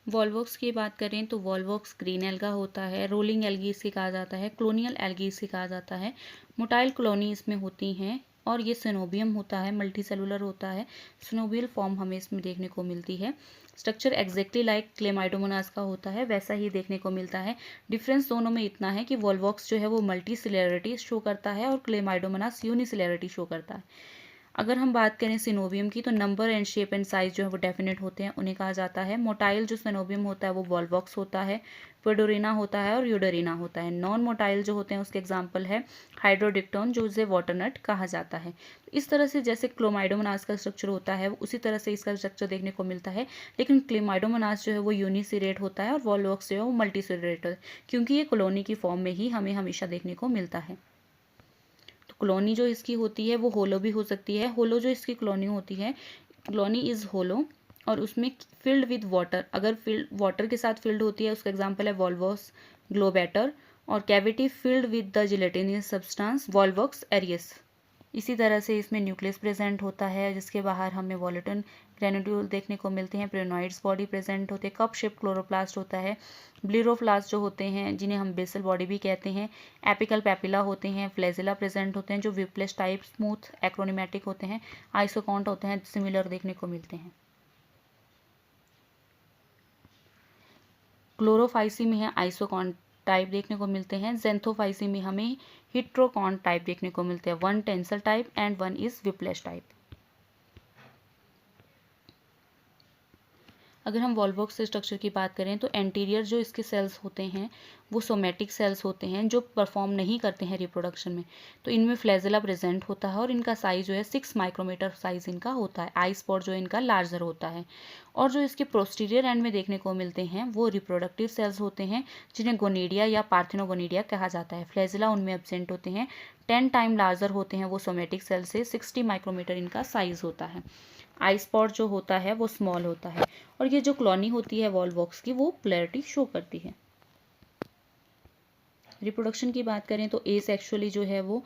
वॉल्वॉक्स की बात करें तो वॉल्वॉक्स ग्रीन एल्गा होता है, रोलिंग एल्गी इसे कहा जाता है, क्लोनियल एल्गी इसे कहा जाता है, मोटाइल कॉलोनी इसमें होती हैं और ये सिनोबियम होता है, मल्टी सेलुलर होता है, सिनोबियल फॉर्म हमें इसमें देखने को मिलती है। स्ट्रक्चर एग्जैक्टली लाइक क्लेमाइडोमोनास का होता है, वैसा ही देखने को मिलता है। डिफरेंस दोनों में इतना है कि वॉल्वॉक्स जो है वो मल्टी सिलैरिटी शो करता है और क्लेमाइडोमोनास यूनिसिलैरिटी शो करता है। अगर हम बात करें सिनोबियम की तो number and shape and size जो है वो डेफिनेट होते हैं, उन्हें कहा जाता है। मोटाइल जो सिनोबियम होता है वो वॉल्वॉक्स होता है, पेडोरिना होता है और यूडोरिना होता है। नॉन मोटाइल जो होते हैं उसके एग्जांपल है हाइड्रोडिक्टोन, जो इसे वाटरनट कहा जाता है। इस तरह से जैसे क्लोमाइडोमोनास का स्ट्रक्चर होता है उसी तरह से इसका स्ट्रक्चर देखने को मिलता है, लेकिन क्लेमाइडोमोनास जो है वो यूनिसिरेट होता है और वॉल्वॉक्स जो है वो मल्टीसिरेट है, क्योंकि ये कॉलोनी की फॉर्म में ही हमें हमेशा देखने को मिलता है। कॉलोनी जो इसकी होती है वो होलो भी हो सकती है। होलो जो इसकी कॉलोनी होती है, कॉलोनी इज होलो और उसमें फिल्ड विद वाटर, अगर फिल्ड वाटर के साथ फिल्ड होती है उसका एग्जांपल है वॉल्वॉक्स ग्लोबैटर, और cavity filled with the gelatinous substance Volvox aureus. इसी तरह से इसमें न्यूक्लियस प्रेजेंट होता है जिसके बाहर हमें वॉलेटन ग्रेनुड्यूल देखने को मिलते हैं, प्रेनोइड्स बॉडी प्रेजेंट होते हैं, कप शेप क्लोरोप्लास्ट होता है, ब्लीरोप्लास्ट जो होते हैं जिन्हें हम बेसल बॉडी भी कहते हैं, एपिकल पैपिला होते हैं, फ्लैजिला प्रेजेंट होते हैं जो विप्लेस टाइप स्मूथ एक्रोनिमेटिक होते हैं, आइसोकॉन्ट होते हैं सिमिलर देखने को मिलते हैं। क्लोरोफाइसी में है आइसोकॉन्ट टाइप देखने को मिलते हैं, जेंथोफाइसी में हमें हिट्रोकॉन्ट टाइप देखने को मिलते हैं, 1 tinsel type and 1 is whiplash type. अगर हम वॉल्वॉक्स स्ट्रक्चर की बात करें तो एंटीरियर जो इसके सेल्स होते हैं वो सोमेटिक सेल्स होते हैं जो परफॉर्म नहीं करते हैं रिप्रोडक्शन में, तो इनमें फ्लैजिला प्रेजेंट होता है और इनका साइज जो है 6 माइक्रोमीटर साइज इनका होता है। आई स्पॉट जो इनका लार्जर होता है। और जो इसके प्रोस्टीरियर एंड में देखने को मिलते हैं वो रिप्रोडक्टिव सेल्स होते हैं जिन्हें गोनीडिया या पार्थिनोगोनीडिया कहा जाता है। फ्लैजिला उनमें एब्सेंट होते हैं, 10 टाइम लार्जर होते हैं वो सोमेटिक सेल से, 60 माइक्रोमीटर इनका साइज होता है। आई स्पॉट जो होता है वो स्मॉल होता है और ये जो कॉलोनी होती है वॉल्वॉक्स की वो पोलैरिटी शो करती है। रिप्रोडक्शन की बात करें तो एसेक्सुअली जो है वो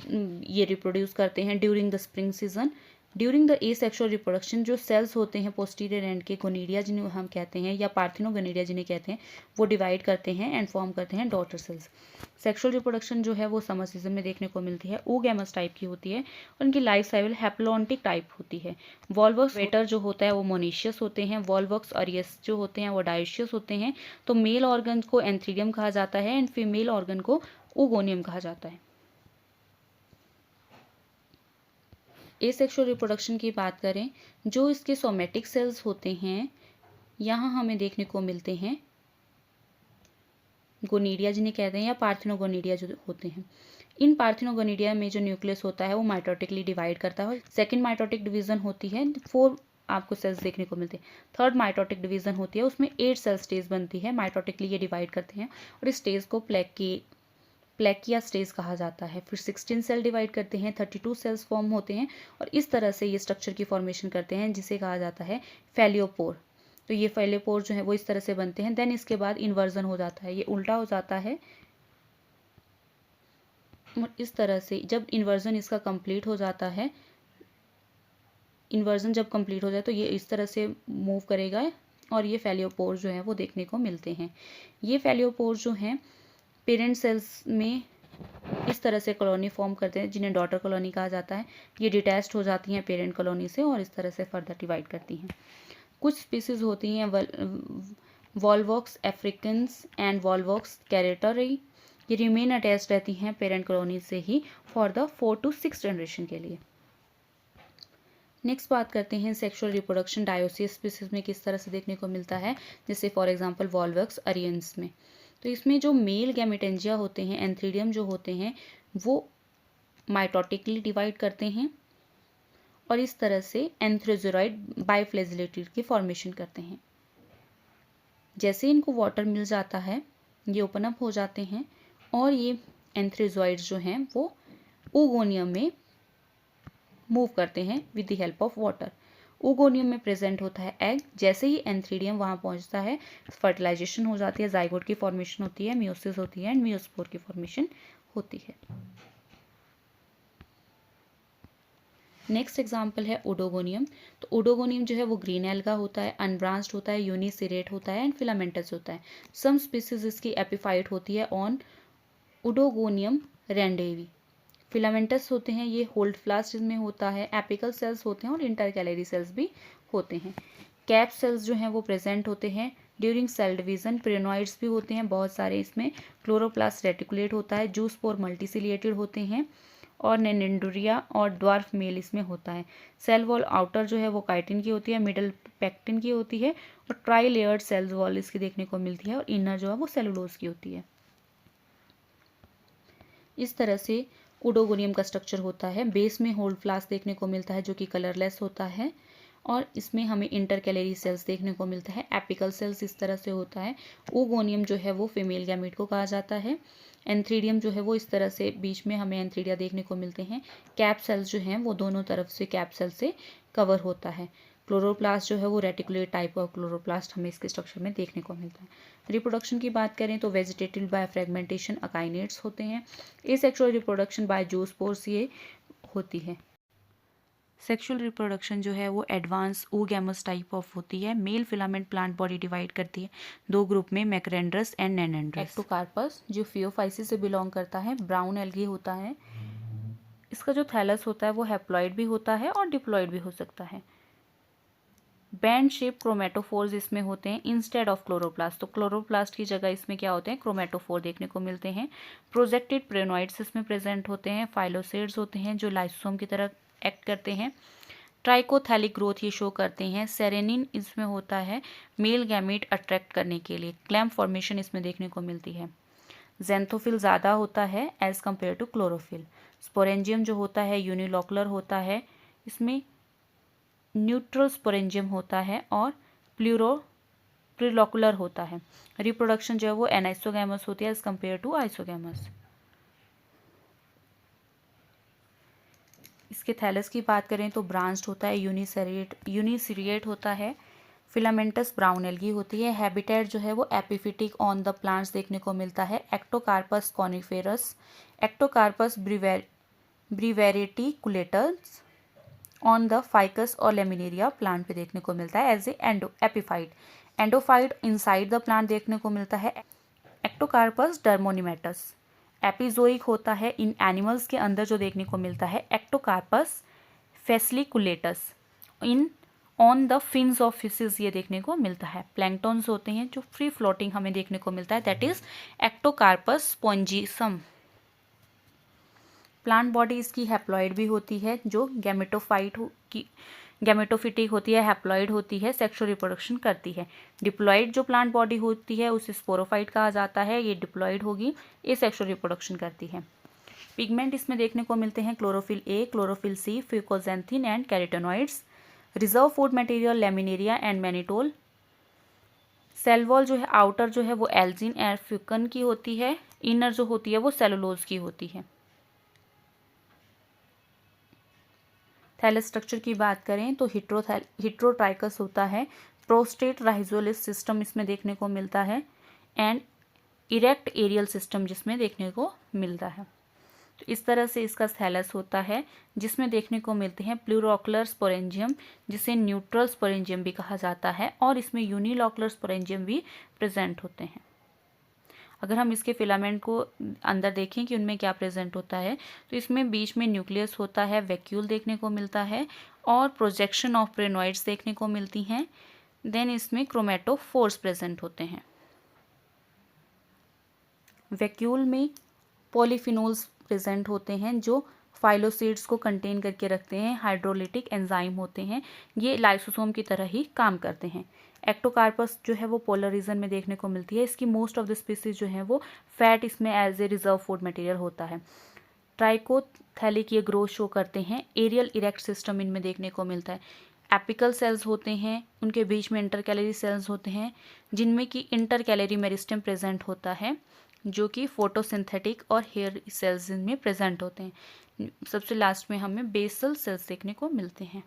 ये रिप्रोड्यूस करते हैं during the spring season. During the asexual reproduction जो सेल्स होते हैं पोस्टीरियर एंड के गोनीडिया जिन्हें हम कहते हैं या पार्थिनोगोनीडिया जिन्हें कहते हैं, वो डिवाइड करते हैं एंड फॉर्म करते हैं डॉटर सेल्स। सेक्सुअल रिप्रोडक्शन जो है वो समर सीजन में देखने को मिलती है, ओगैमस टाइप की होती है और इनकी लाइफ साइकिल हैप्लोन्टिक टाइप होती है। वॉल्वॉक्स वेटर जो होता है वो मोनेशियस होते हैं, वॉल्वॉक्स अरियस जो होते हैं वो डायोशियस होते हैं। तो मेल ऑर्गन को एंथीरियम कहा जाता है एंड फीमेल ऑर्गन को ओगोनियम कहा जाता है। एसेक्सुअल रिप्रोडक्शन की बात करें, जो इसके सोमेटिक सेल्स होते हैं यहाँ हमें देखने को मिलते हैं गोनीडिया जिन्हें कहते हैं या पार्थिनोगोनीडिया जो होते हैं। इन पार्थिनोगोनीडिया में जो न्यूक्लियस होता है वो माइटोटिकली डिवाइड करता है। सेकंड माइटोटिक डिवीजन होती है, 4 आपको सेल्स देखने को मिलते हैं। थर्ड माइटोटिक डिवीजन होती है, उसमें 8 सेल स्टेज बनती है, माइटोटिकली ये डिवाइड करते हैं और इस स्टेज को प्लेकिया स्टेज कहा जाता है। फिर 16 सेल डिवाइड करते हैं, 32 सेल्स फॉर्म होते हैं और इस तरह से ये स्ट्रक्चर की फॉर्मेशन करते हैं जिसे कहा जाता है फेलियोपोर। तो ये फेलियोपोर जो है वो इस तरह से बनते हैं। देन इसके बाद इन्वर्जन हो जाता है, ये उल्टा हो जाता है। इस तरह से जब इन्वर्जन इसका कंप्लीट हो जाता है, इन्वर्जन जब कंप्लीट हो जाए तो ये इस तरह से मूव करेगा और ये फेलियोपोर जो है वो देखने को मिलते हैं। ये फेलियोपोर जो हैं पेरेंट सेल्स में इस तरह से कॉलोनी फॉर्म करते हैं जिन्हें डॉटर कॉलोनी कहा जाता है। ये डिटैच्ड हो जाती हैं पेरेंट कॉलोनी से और इस तरह से फर्दर डिवाइड करती हैं। कुछ स्पीसीज होती हैं वॉल्वॉक्स अफ्रीकन्स एंड वॉल्वॉक्स कैरेटरी, ये रिमेन अटैच रहती हैं पेरेंट कॉलोनी से ही फॉर द 4 to 6 जनरेशन के लिए। नेक्स्ट बात करते हैं सेक्सुअल रिप्रोडक्शन डायोसियस स्पीसीज में किस तरह से देखने को मिलता है, जैसे फॉर एग्जांपल वॉल्वक्स अरियंस में। तो इसमें जो मेल गैमेटेंजिया होते हैं, एंथ्रीडियम जो होते हैं, वो माइटोटिकली डिवाइड करते हैं और इस तरह से एंथ्रोजोराइड बाइफ्लैजिलेटेड की फॉर्मेशन करते हैं। जैसे इनको वाटर मिल जाता है, ये ओपन अप हो जाते हैं और ये एंथ्रोजोइड्स जो हैं वो oogonia में मूव करते हैं with the help of water. oogonia में प्रेजेंट होता है एग। जैसे ही एंथ्रीडियम वहाँ पहुँचता है, फर्टिलाइजेशन हो जाती है, जाइगोट की फॉर्मेशन होती है, मियोसिस होती है एंड मियोस्पोर की फॉर्मेशन होती है। नेक्स्ट एग्जाम्पल है ओडोगोनियम। तो ओडोगोनियम जो है वो ग्रीन एल्गा होता है, अनब्रांच्ड होता है, यूनिसिरेट होता है एंड फिलामेंटस होता है। सम स्पीसीज इसकी एपिफाइट होती है ऑन ओडोगोनियम रेंडेवी। फिलामेंटस होते हैं ये होल्ड फ्लास्क में होता है, एपिकल सेल्स होते हैं और इंटरकैलरी सेल्स भी होते हैं। कैप सेल्स जो हैं वो प्रेजेंट होते हैं ड्यूरिंग सेल डिवीजन। प्रेनोइड्स भी होते हैं बहुत सारे इसमें। क्लोरोप्लास्ट रेटिकुलेट होता है, जूस्पोर मल्टीसिलिएटेड होते हैं और नेनेंडुरिया और ड्वार्फ मेल इसमें होता है। सेल वॉल आउटर जो है वो काइटिन की होती है, मिडल पेक्टिन की होती है और ट्राई लेयर्ड सेल वॉल इसकी देखने को मिलती है और इनर जो है वो सेलुलोज की होती है। इस तरह से ओडोगोनियम का स्ट्रक्चर होता है। बेस में होल्ड फ्लास्क देखने को मिलता है जो कि कलरलेस होता है और इसमें हमें इंटरकैलरी सेल्स देखने को मिलता है। एपिकल सेल्स इस तरह से होता है। oogoनियम जो है वो फीमेल गैमीट को कहा जाता है। एंथ्रीडियम जो है वो इस तरह से बीच में हमें एंथ्रीडिया देखने को मिलते हैं। कैप सेल्स जो हैं वो दोनों तरफ से कैप सेल से कवर होता है। क्लोरोप्लास्ट जो है वो रेटिकुलेट टाइप ऑफ क्लोरोप्लास्ट हमें इसके स्ट्रक्चर में देखने को मिलता है। रिप्रोडक्शन की बात करें तो वेजिटेटिव बाय फ्रेगमेंटेशन अकाइनेट्स होते हैं। एसेक्सुअल रिप्रोडक्शन बाय जूस्पोर्स ये होती है। सेक्सुअल रिप्रोडक्शन जो है वो एडवांस oogamous टाइप ऑफ होती है। Male filament plant body divide करती है दो ग्रुप में, मैक्रेंड्रस एंड नेनेंड्रस। एक्टोकार्पस जो फियोफाइसी से बिलोंग करता है, ब्राउन एल्गी होता है। इसका जो थैलस होता है वो हैप्लॉइड भी होता है और डिप्लॉइड भी हो सकता है। बैंड शेप क्रोमेटोफोर्स इसमें होते हैं इंस्टेड ऑफ क्लोरोप्लास्ट। तो क्लोरोप्लास्ट की जगह इसमें क्या होते हैं, क्रोमेटोफोर देखने को मिलते हैं। प्रोजेक्टेड प्रेनोइड्स इसमें प्रेजेंट होते हैं। फाइलोसेड्स होते हैं जो लाइसोसोम की तरह एक्ट करते हैं। ट्राइकोथैलिक ग्रोथ ये शो करते हैं। सेरेनिन इसमें होता है मेल गैमीट अट्रैक्ट करने के लिए। क्लैम्प फॉर्मेशन इसमें देखने को मिलती है। जेंथोफिल ज़्यादा होता है as compare to chlorophyll. Sporangium जो होता है यूनिलॉकुलर होता है, इसमें न्यूट्रल स्पोरेंजियम होता है और प्रिलोकुलर होता है। रिप्रोडक्शन जो है वो एनाइसोगैमस होती है एज कम्पेयर टू आइसोगैमस। इसके थैलस की बात करें तो ब्रांच्ड होता है, यूनिसिरिएट होता है। फिलामेंटस ब्राउन एल्गी होती है। हैबिटेट जो है वो एपिफिटिक ऑन द प्लांट्स देखने को मिलता है। Ectocarpus coniferous, ectocarpus brevireticulatus on the fucus और लेमिनेरिया प्लांट पे देखने को मिलता है as a epiphyte. Endophyte inside the plant देखने को मिलता है। एक्टोकार्पस डर्मोनिमेटस एपिजोइक होता है इन एनिमल्स के अंदर जो देखने को मिलता है। Ectocarpus fasciculatus in on the fins of fishes ये देखने को मिलता है। प्लैंक्टॉन्स होते हैं जो फ्री फ्लोटिंग हमें देखने को मिलता है, that is ectocarpus spongiosus. Plant body इसकी हैप्लॉइड भी होती है जो गैमेटोफिटिक होती है, हैप्लॉइड होती है, सेक्सुअल रिप्रोडक्शन करती है। डिप्लॉइड जो प्लांट बॉडी होती है उसे स्पोरोफाइट कहा जाता है, ये डिप्लॉइड होगी, ये सेक्सुअल रिप्रोडक्शन करती है। पिगमेंट इसमें देखने को मिलते हैं chlorophyll a, chlorophyll c, fucoxanthin and carotenoids. Reserve food material laminarin and mannitol. Cell wall जो है आउटर जो है वो एल्जिन एंड फ्यूकन की होती है, इनर जो होती है वो सेलुलोज की होती है। थैलस स्ट्रक्चर की बात करें तो हिट्रोट्राइकस होता है। प्रोस्टेट राइजोलिस सिस्टम इसमें देखने को मिलता है एंड इरेक्ट एरियल सिस्टम जिसमें देखने को मिलता है। तो इस तरह से इसका थैलस होता है जिसमें देखने को मिलते हैं प्लूरोकुलर स्पोरेंजियम जिसे न्यूट्रल स्पोरेंजियम भी कहा जाता है और इसमें यूनिलॉकुलर स्पोरेंजियम भी प्रेजेंट होते हैं। अगर हम इसके फिलामेंट को अंदर देखें कि उनमें क्या प्रेजेंट होता है तो इसमें बीच में न्यूक्लियस होता है, वैक्यूल देखने को मिलता है और प्रोजेक्शन ऑफ प्रेनोइड्स देखने को मिलती हैं। देन इसमें क्रोमेटोफोर्स प्रेजेंट होते हैं। वैक्यूल में पॉलीफिनोल्स प्रेजेंट होते हैं जो फाइलोसीड्स को कंटेन करके रखते हैं। हाइड्रोलिटिक एंजाइम होते हैं, ये लाइसोसोम की तरह ही काम करते हैं। एक्टोकार्पस जो है वो पोलर रीजन में देखने को मिलती है। इसकी मोस्ट ऑफ द स्पीसीज जो है वो फैट इसमें as a reserve food material होता है। ट्राइकोथैलिक ये ग्रोथ शो करते हैं। एरियल इरेक्ट सिस्टम इनमें देखने को मिलता है। एपिकल सेल्स होते हैं, उनके बीच में इंटर कैलरी सेल्स होते हैं जिनमें कि इंटर कैलरी मेरिस्टेम प्रेजेंट होता है जो कि फोटोसिंथेटिक और हेयर सेल्स में प्रेजेंट होते हैं। सबसे लास्ट में हमें बेसल सेल्स देखने को मिलते हैं।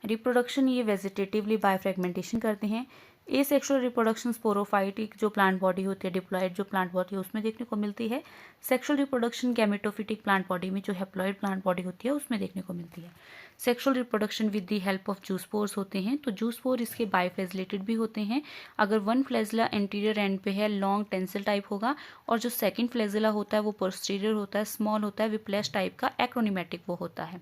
रिप्रोडक्शन ये वेजिटेटिवली बायोफ्रेगमेंटेशन करते हैं। एसेक्सुअल रिप्रोडक्शन स्पोरोफाइटिक जो प्लांट बॉडी होती है, डिप्लॉइड जो प्लांट बॉडी है उसमें देखने को मिलती है। Sexual reproduction gametophytic plant body में जो हैप्लॉइड प्लांट बॉडी होती है उसमें देखने को मिलती है। Sexual reproduction with the help of zoospores होते हैं, तो जूस्पोर इसके बाइफ्लैजिलेटेड भी होते हैं। अगर वन फ्लैजिला एंटीरियर एंड पे है लॉन्ग टेंसिल टाइप होगा, और जो सेकंड फ्लैजिला होता है वो पोस्टीरियर होता है, स्मॉल होता है, विप्लैश टाइप का एक्रोनिमेटिक वो होता है।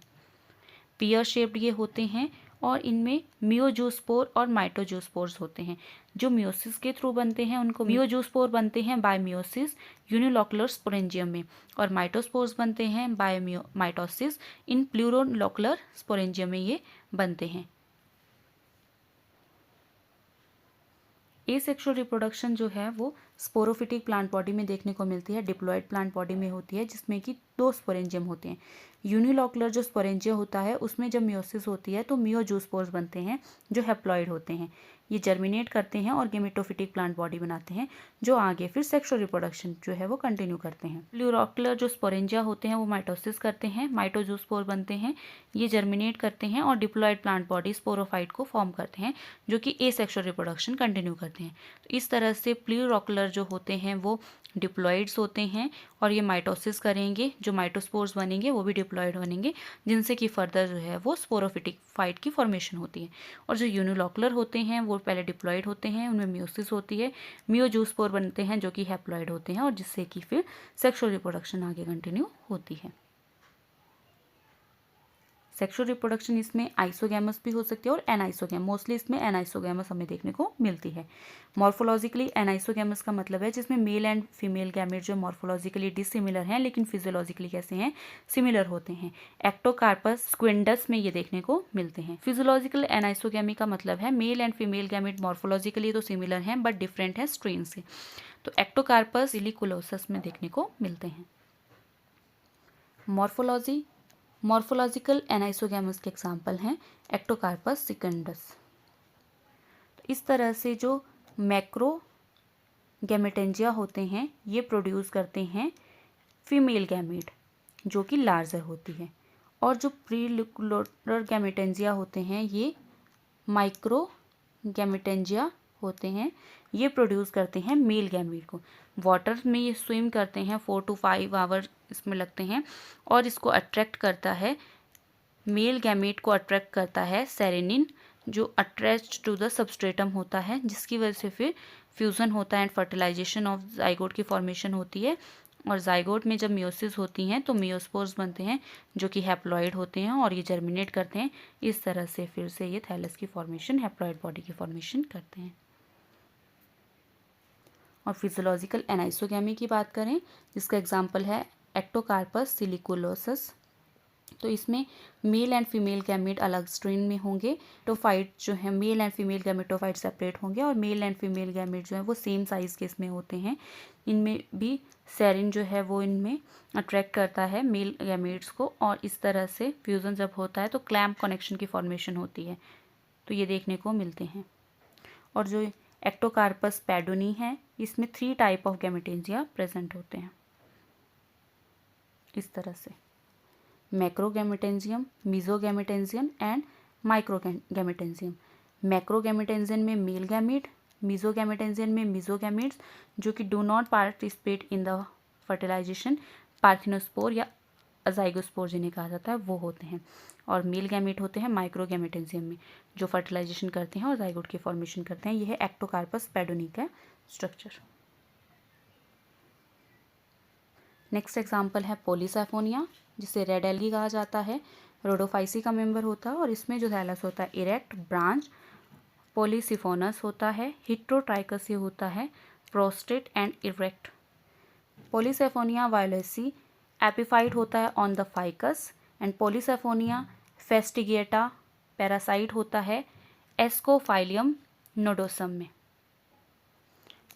पियर शेप्ड ये होते हैं और इनमें मियोजूस्पोर और माइटोजूस्पोर्स होते हैं। जो मियोसिस के थ्रू बनते हैं उनको मियोजूस्पोर बनते हैं बाय मियोसिस यूनिलोकुलर स्पोरेंजियम में, और माइटोस्पोर्स बनते हैं बाय माइटोसिस इन प्लूरोलोकुलर स्पोरेंजियम में ये बनते हैं। एसेक्सुअल रिप्रोडक्शन जो है वो स्पोरोफिटिक प्लांट बॉडी में देखने को मिलती है, डिप्लॉइड प्लांट बॉडी में होती है जिसमें कि 2 स्पोरेंजियम होते हैं। यूनिलोकुलर जो स्पोरेंजिया होता है उसमें जब मियोसिस होती है तो मियोजूस्पोर्स बनते हैं जो हैप्लॉइड होते हैं। ये जर्मिनेट करते हैं और गेमेटोफिटिक प्लांट बॉडी बनाते हैं जो आगे फिर सेक्सुअल रिप्रोडक्शन जो है वो कंटिन्यू करते हैं। प्लूरोकुलर जो स्पोरेंजिया होते हैं वो माइटोसिस करते हैं, माइटोजूस्पोर बनते हैं, ये जर्मिनेट करते हैं और डिप्लॉइड प्लांट बॉडी स्पोरोफाइट को फॉर्म करते हैं जो कि एसेक्सुअल रिप्रोडक्शन कंटिन्यू करते हैं। तो इस तरह से प्लूरोकुलर जो होते हैं वो डिप्लॉइड्स होते हैं और ये माइटोसिस करेंगे, जो माइटोस्पोर्स बनेंगे वो भी डिप्लॉइड बनेंगे जिनसे कि फर्दर जो है वो स्पोरोफिटिक फाइट की फॉर्मेशन होती है। और जो यूनिलोकुलर होते हैं वो पहले डिप्लॉइड होते हैं, उनमें मियोसिस होती है, मियोजूस्पोर बनते हैं जो कि हैप्लॉइड होते हैं और जिससे कि फिर सेक्सुअल रिप्रोडक्शन आगे कंटिन्यू होती है। सेक्सुअल रिप्रोडक्शन इसमें आइसोगैमस भी हो सकती है और एनाइसोगैम, मोस्टली इसमें एनाइसोगैमस हमें देखने को मिलती है। मॉर्फोलॉजिकली एनाइसोगैमस का मतलब है जिसमें मेल एंड फीमेल गैमेट जो मॉर्फोलॉजिकली डिसिमिलर हैं लेकिन फिजियोलॉजिकली कैसे हैं, सिमिलर होते हैं। एक्टोकार्पस स्क्विंडस में ये देखने को मिलते हैं। फिजियोलॉजिकल एनाइसोगैमी का मतलब है male and female gamete morphologically तो सिमिलर हैं बट डिफरेंट है स्ट्रेन से। तो एक्टोकार्पस सिलिकुलोसस में देखने को मिलते हैं। मॉर्फोलॉजिकल एनाइसोगैमस के एग्जाम्पल हैं एक्टोकार्पस सिकंडस। तो इस तरह से जो मैक्रो गैमेटेंजिया होते हैं ये प्रोड्यूस करते हैं फीमेल गैमेट जो कि लार्जर होती है, और जो प्रीलिकुलर गैमेटेंजिया होते हैं ये माइक्रो गैमेटेंजिया होते हैं, ये प्रोड्यूस करते हैं मेल गैमेट को। वाटर में ये स्विम करते हैं, 4 to 5 आवर इसमें लगते हैं, और इसको अट्रैक्ट करता है, मेल गैमेट को अट्रैक्ट करता है सेरेनिन जो अटैच्ड टू द सबस्ट्रेटम होता है, जिसकी वजह से फिर फ्यूज़न होता है एंड फर्टिलाइजेशन ऑफ जाइगोट की फॉर्मेशन होती है। और जाइगोट में जब मियोसिस होती हैं तो मियोस्पोर्स बनते हैं जो कि हैप्लॉइड होते हैं और ये जर्मिनेट करते हैं। इस तरह से फिर से ये थैलस की फॉर्मेशन, हैप्लॉइड बॉडी की फॉर्मेशन करते हैं। और फिजियोलॉजिकल एनाइसोगैमी की बात करें जिसका एग्जांपल है एक्टोकार्पस सिलिकुलोसस, तो इसमें मेल एंड फीमेल गैमेट अलग स्ट्रेन में होंगे। टोफाइट जो है male and female gametophyte separate होंगे और मेल एंड फीमेल गैमेट जो है वो सेम साइज़ के इसमें होते हैं। इनमें भी सेरिन जो है वो इनमें अट्रैक्ट करता है मेल गैमेट्स को, और इस तरह से फ्यूज़न जब होता है तो क्लैम्प कनेक्शन की फॉर्मेशन होती है, तो ये देखने को मिलते हैं। और जो एक्टोकार्पस पैडोनी है इसमें 3 टाइप ऑफ गैमेटेंजिया प्रेजेंट होते हैं इस तरह से, मैक्रोगैमेटेंजियम, मीजोगैमेटेंजियम एंड माइक्रोगैमेटेंजियम। मैक्रोगैमेटेंजियम में मेल गैमेट, मीजोगैमेटेंजियम में मीजोगैमेट्स जो कि do not participate in the fertilization, parthenospore या अजाइगोस्पोर जिन्हें कहा जाता है वो होते हैं। और मेल गैमेट होते हैं माइक्रोगैमेटेंजियम में जो फर्टिलाइजेशन करते हैं और जाइगोट की फॉर्मेशन करते हैं। यह है एक्टोकार्पस पैडोनी का स्ट्रक्चर। नेक्स्ट एग्जाम्पल है पॉलीसाइफोनिया जिसे रेड एल्गी कहा जाता है, रोडोफाइसी का मेंबर होता है और इसमें जो थैलस होता है इरेक्ट, ब्रांच, पॉलीसिफोनस होता है, हिट्रोट्राइकस ये होता है, prostrate and erect. Polysiphonia violacea epiphyte होता है on the fucus and polysiphonia fastigiata parasite होता है एस्कोफाइलियम नोडोसम में।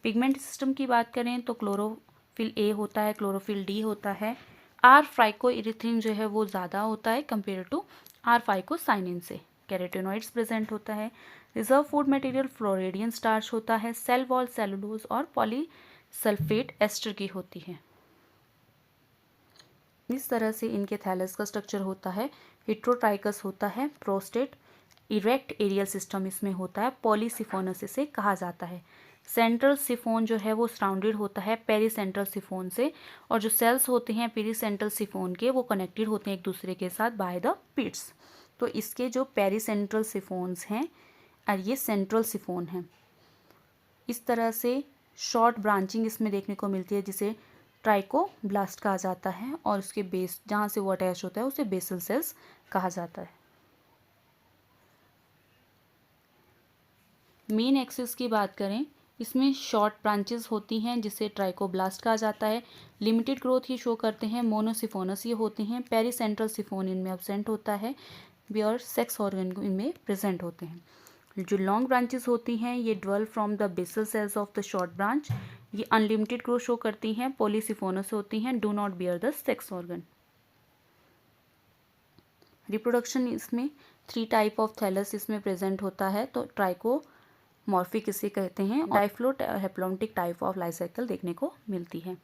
पिगमेंट सिस्टम की बात करें तो क्लोरोफिल ए होता है, क्लोरोफिल डी होता है, आर फाइकोइरिथ्रिन जो है वो ज़्यादा होता है कंपेयर टू आर फाइकोसाइनिन से। कैरोटेनॉइड्स प्रेजेंट होता है, reserve food material floridean starch होता है, सेल वॉल सेलुलोज और पॉलीसल्फेट एस्टर की होती है। इस तरह से इनके थैलस का स्ट्रक्चर होता है। हिट्रोट्राइकस होता है, प्रोस्टेट इरेक्ट एरियल सिस्टम इसमें होता है, पॉलीसिफोनस इसे कहा जाता है। सेंट्रल सिफोन जो है वो सराउंडेड होता है पेरीसेंट्रल सिफोन से, और जो सेल्स होते हैं पेरीसेंट्रल सिफोन के वो कनेक्टेड होते हैं एक दूसरे के साथ बाय द पिट्स। तो इसके जो पेरीसेंट्रल सिफोन्स हैं और ये सेंट्रल सिफोन है। इस तरह से शॉर्ट ब्रांचिंग इसमें देखने को मिलती है जिसे ट्राइकोब्लास्ट कहा जाता है, और उसके बेस जहाँ से वो अटैच होता है उसे बेसल सेल्स कहा जाता है। मेन एक्सिस की बात करें, इसमें शॉर्ट ब्रांचेस होती हैं जिसे ट्राइकोब्लास्ट कहा जाता है। लिमिटेड ग्रोथ ही शो करते हैं, मोनोसिफोनस ये होते हैं, पेरीसेंट्रल सिफोन इनमें एब्सेंट होता है, बियर सेक्स ऑर्गन इनमें प्रेजेंट होते हैं। जो लॉन्ग ब्रांचेस होती हैं ये dwell from the basal cells of the short branch, ये अनलिमिटेड ग्रोथ शो करती हैं, पॉलीसिफोनस होती हैं, do not bear the sex organ. Reproduction इसमें 3 टाइप ऑफ थैलस इसमें प्रेजेंट होता है, तो ट्राइकोमॉर्फिक इसे कहते हैं, diplont haplontic type of life cycle देखने को मिलती है।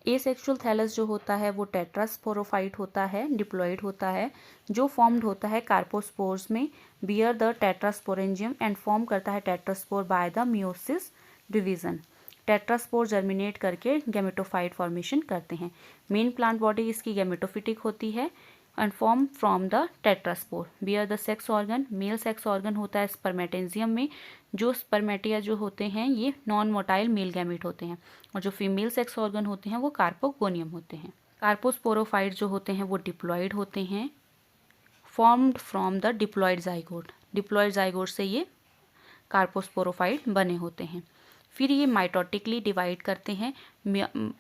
एसेक्सुअल थैलस जो होता है वो टेट्रास्पोरोफाइट होता है, डिप्लॉइड होता है, जो फॉर्म्ड होता है कार्पोस्पोर्स में, bear the tetrasporangium and form करता है tetraspore by the meiosis division. Tetraspore germinate करके गैमेटोफाइट फॉर्मेशन करते हैं। मेन प्लांट बॉडी इसकी गैमेटोफिटिक होती है and form from the tetraspore. Bear the sex organ, male sex organ होता है स्पर्मेटेंजियम में, जो स्पर्मेटिया जो होते हैं ये नॉन मोटाइल मेल गैमेट होते हैं, और जो फीमेल सेक्स ऑर्गन होते हैं वो कार्पोगोनियम होते हैं। कार्पोस्पोरोफाइट जो होते हैं वो डिप्लॉइड होते हैं, formed from the diploid zygote. Diploid zygote से ये कार्पोस्पोरोफाइट बने होते हैं। फिर ये माइटोटिकली डिवाइड करते हैं,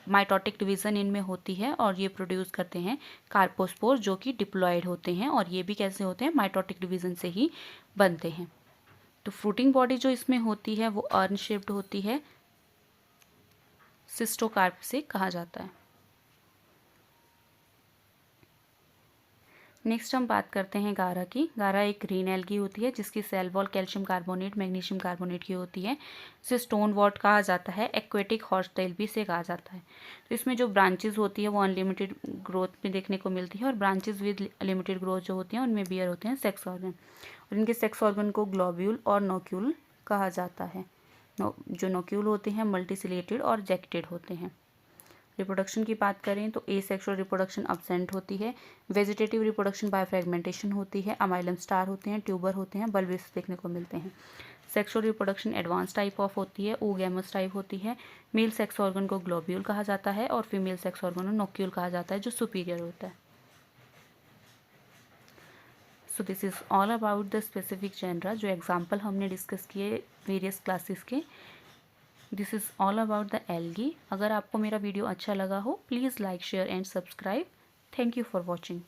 माइटोटिक डिवीज़न इनमें होती है, और ये प्रोड्यूस करते हैं कार्पोस्पोर जो कि डिप्लॉयड होते हैं, और ये भी कैसे होते हैं, माइटोटिक डिवीज़न से ही बनते हैं। तो फ्रूटिंग बॉडी जो इसमें होती है वो अर्न शेप्ड होती है, सिस्टोकार्प से कहा जाता है। नेक्स्ट हम बात करते हैं गारा की। गारा एक ग्रीन एल्गी होती है जिसकी cell wall calcium carbonate magnesium carbonate की होती है। इसे स्टोन वॉट कहा जाता है, एक्वेटिक हॉर्सटेल भी इसे कहा जाता है। तो इसमें जो ब्रांचेस होती है वो अनलिमिटेड ग्रोथ में देखने को मिलती है, और ब्रांचेस विद लिमिटेड ग्रोथ जो होती हैं उनमें बियर होते हैं सेक्स ऑर्गन, और इनके सेक्स ऑर्गन को ग्लोब्यूल और नोक्यूल कहा जाता है। जो नोक्यूल होते हैं मल्टीसिलेटेड और जैक्टेड होते हैं। रिप्रोडक्शन की बात करें तो एसेक्सुअल रिप्रोडक्शन अब्सेंट होती है, वेजिटेटिव रिप्रोडक्शन बाय फ्रेगमेंटेशन होती है, अमाइलम स्टार होते हैं, ट्यूबर होते हैं, बल्बिस देखने को मिलते हैं। Sexual reproduction advance type of होती है, ओगैमस टाइप होती है। मेल सेक्स ऑर्गन को ग्लोब्यूल कहा जाता है, और फीमेल सेक्स ऑर्गन को नोक्यूल कहा जाता है जो सुपीरियर होता है। So this is all about the specific genera, जो एग्जाम्पल हमने डिस्कस किए वेरियस क्लासेस के। This is all about the algae. अगर आपको मेरा वीडियो अच्छा लगा हो please like share and subscribe. Thank you for watching.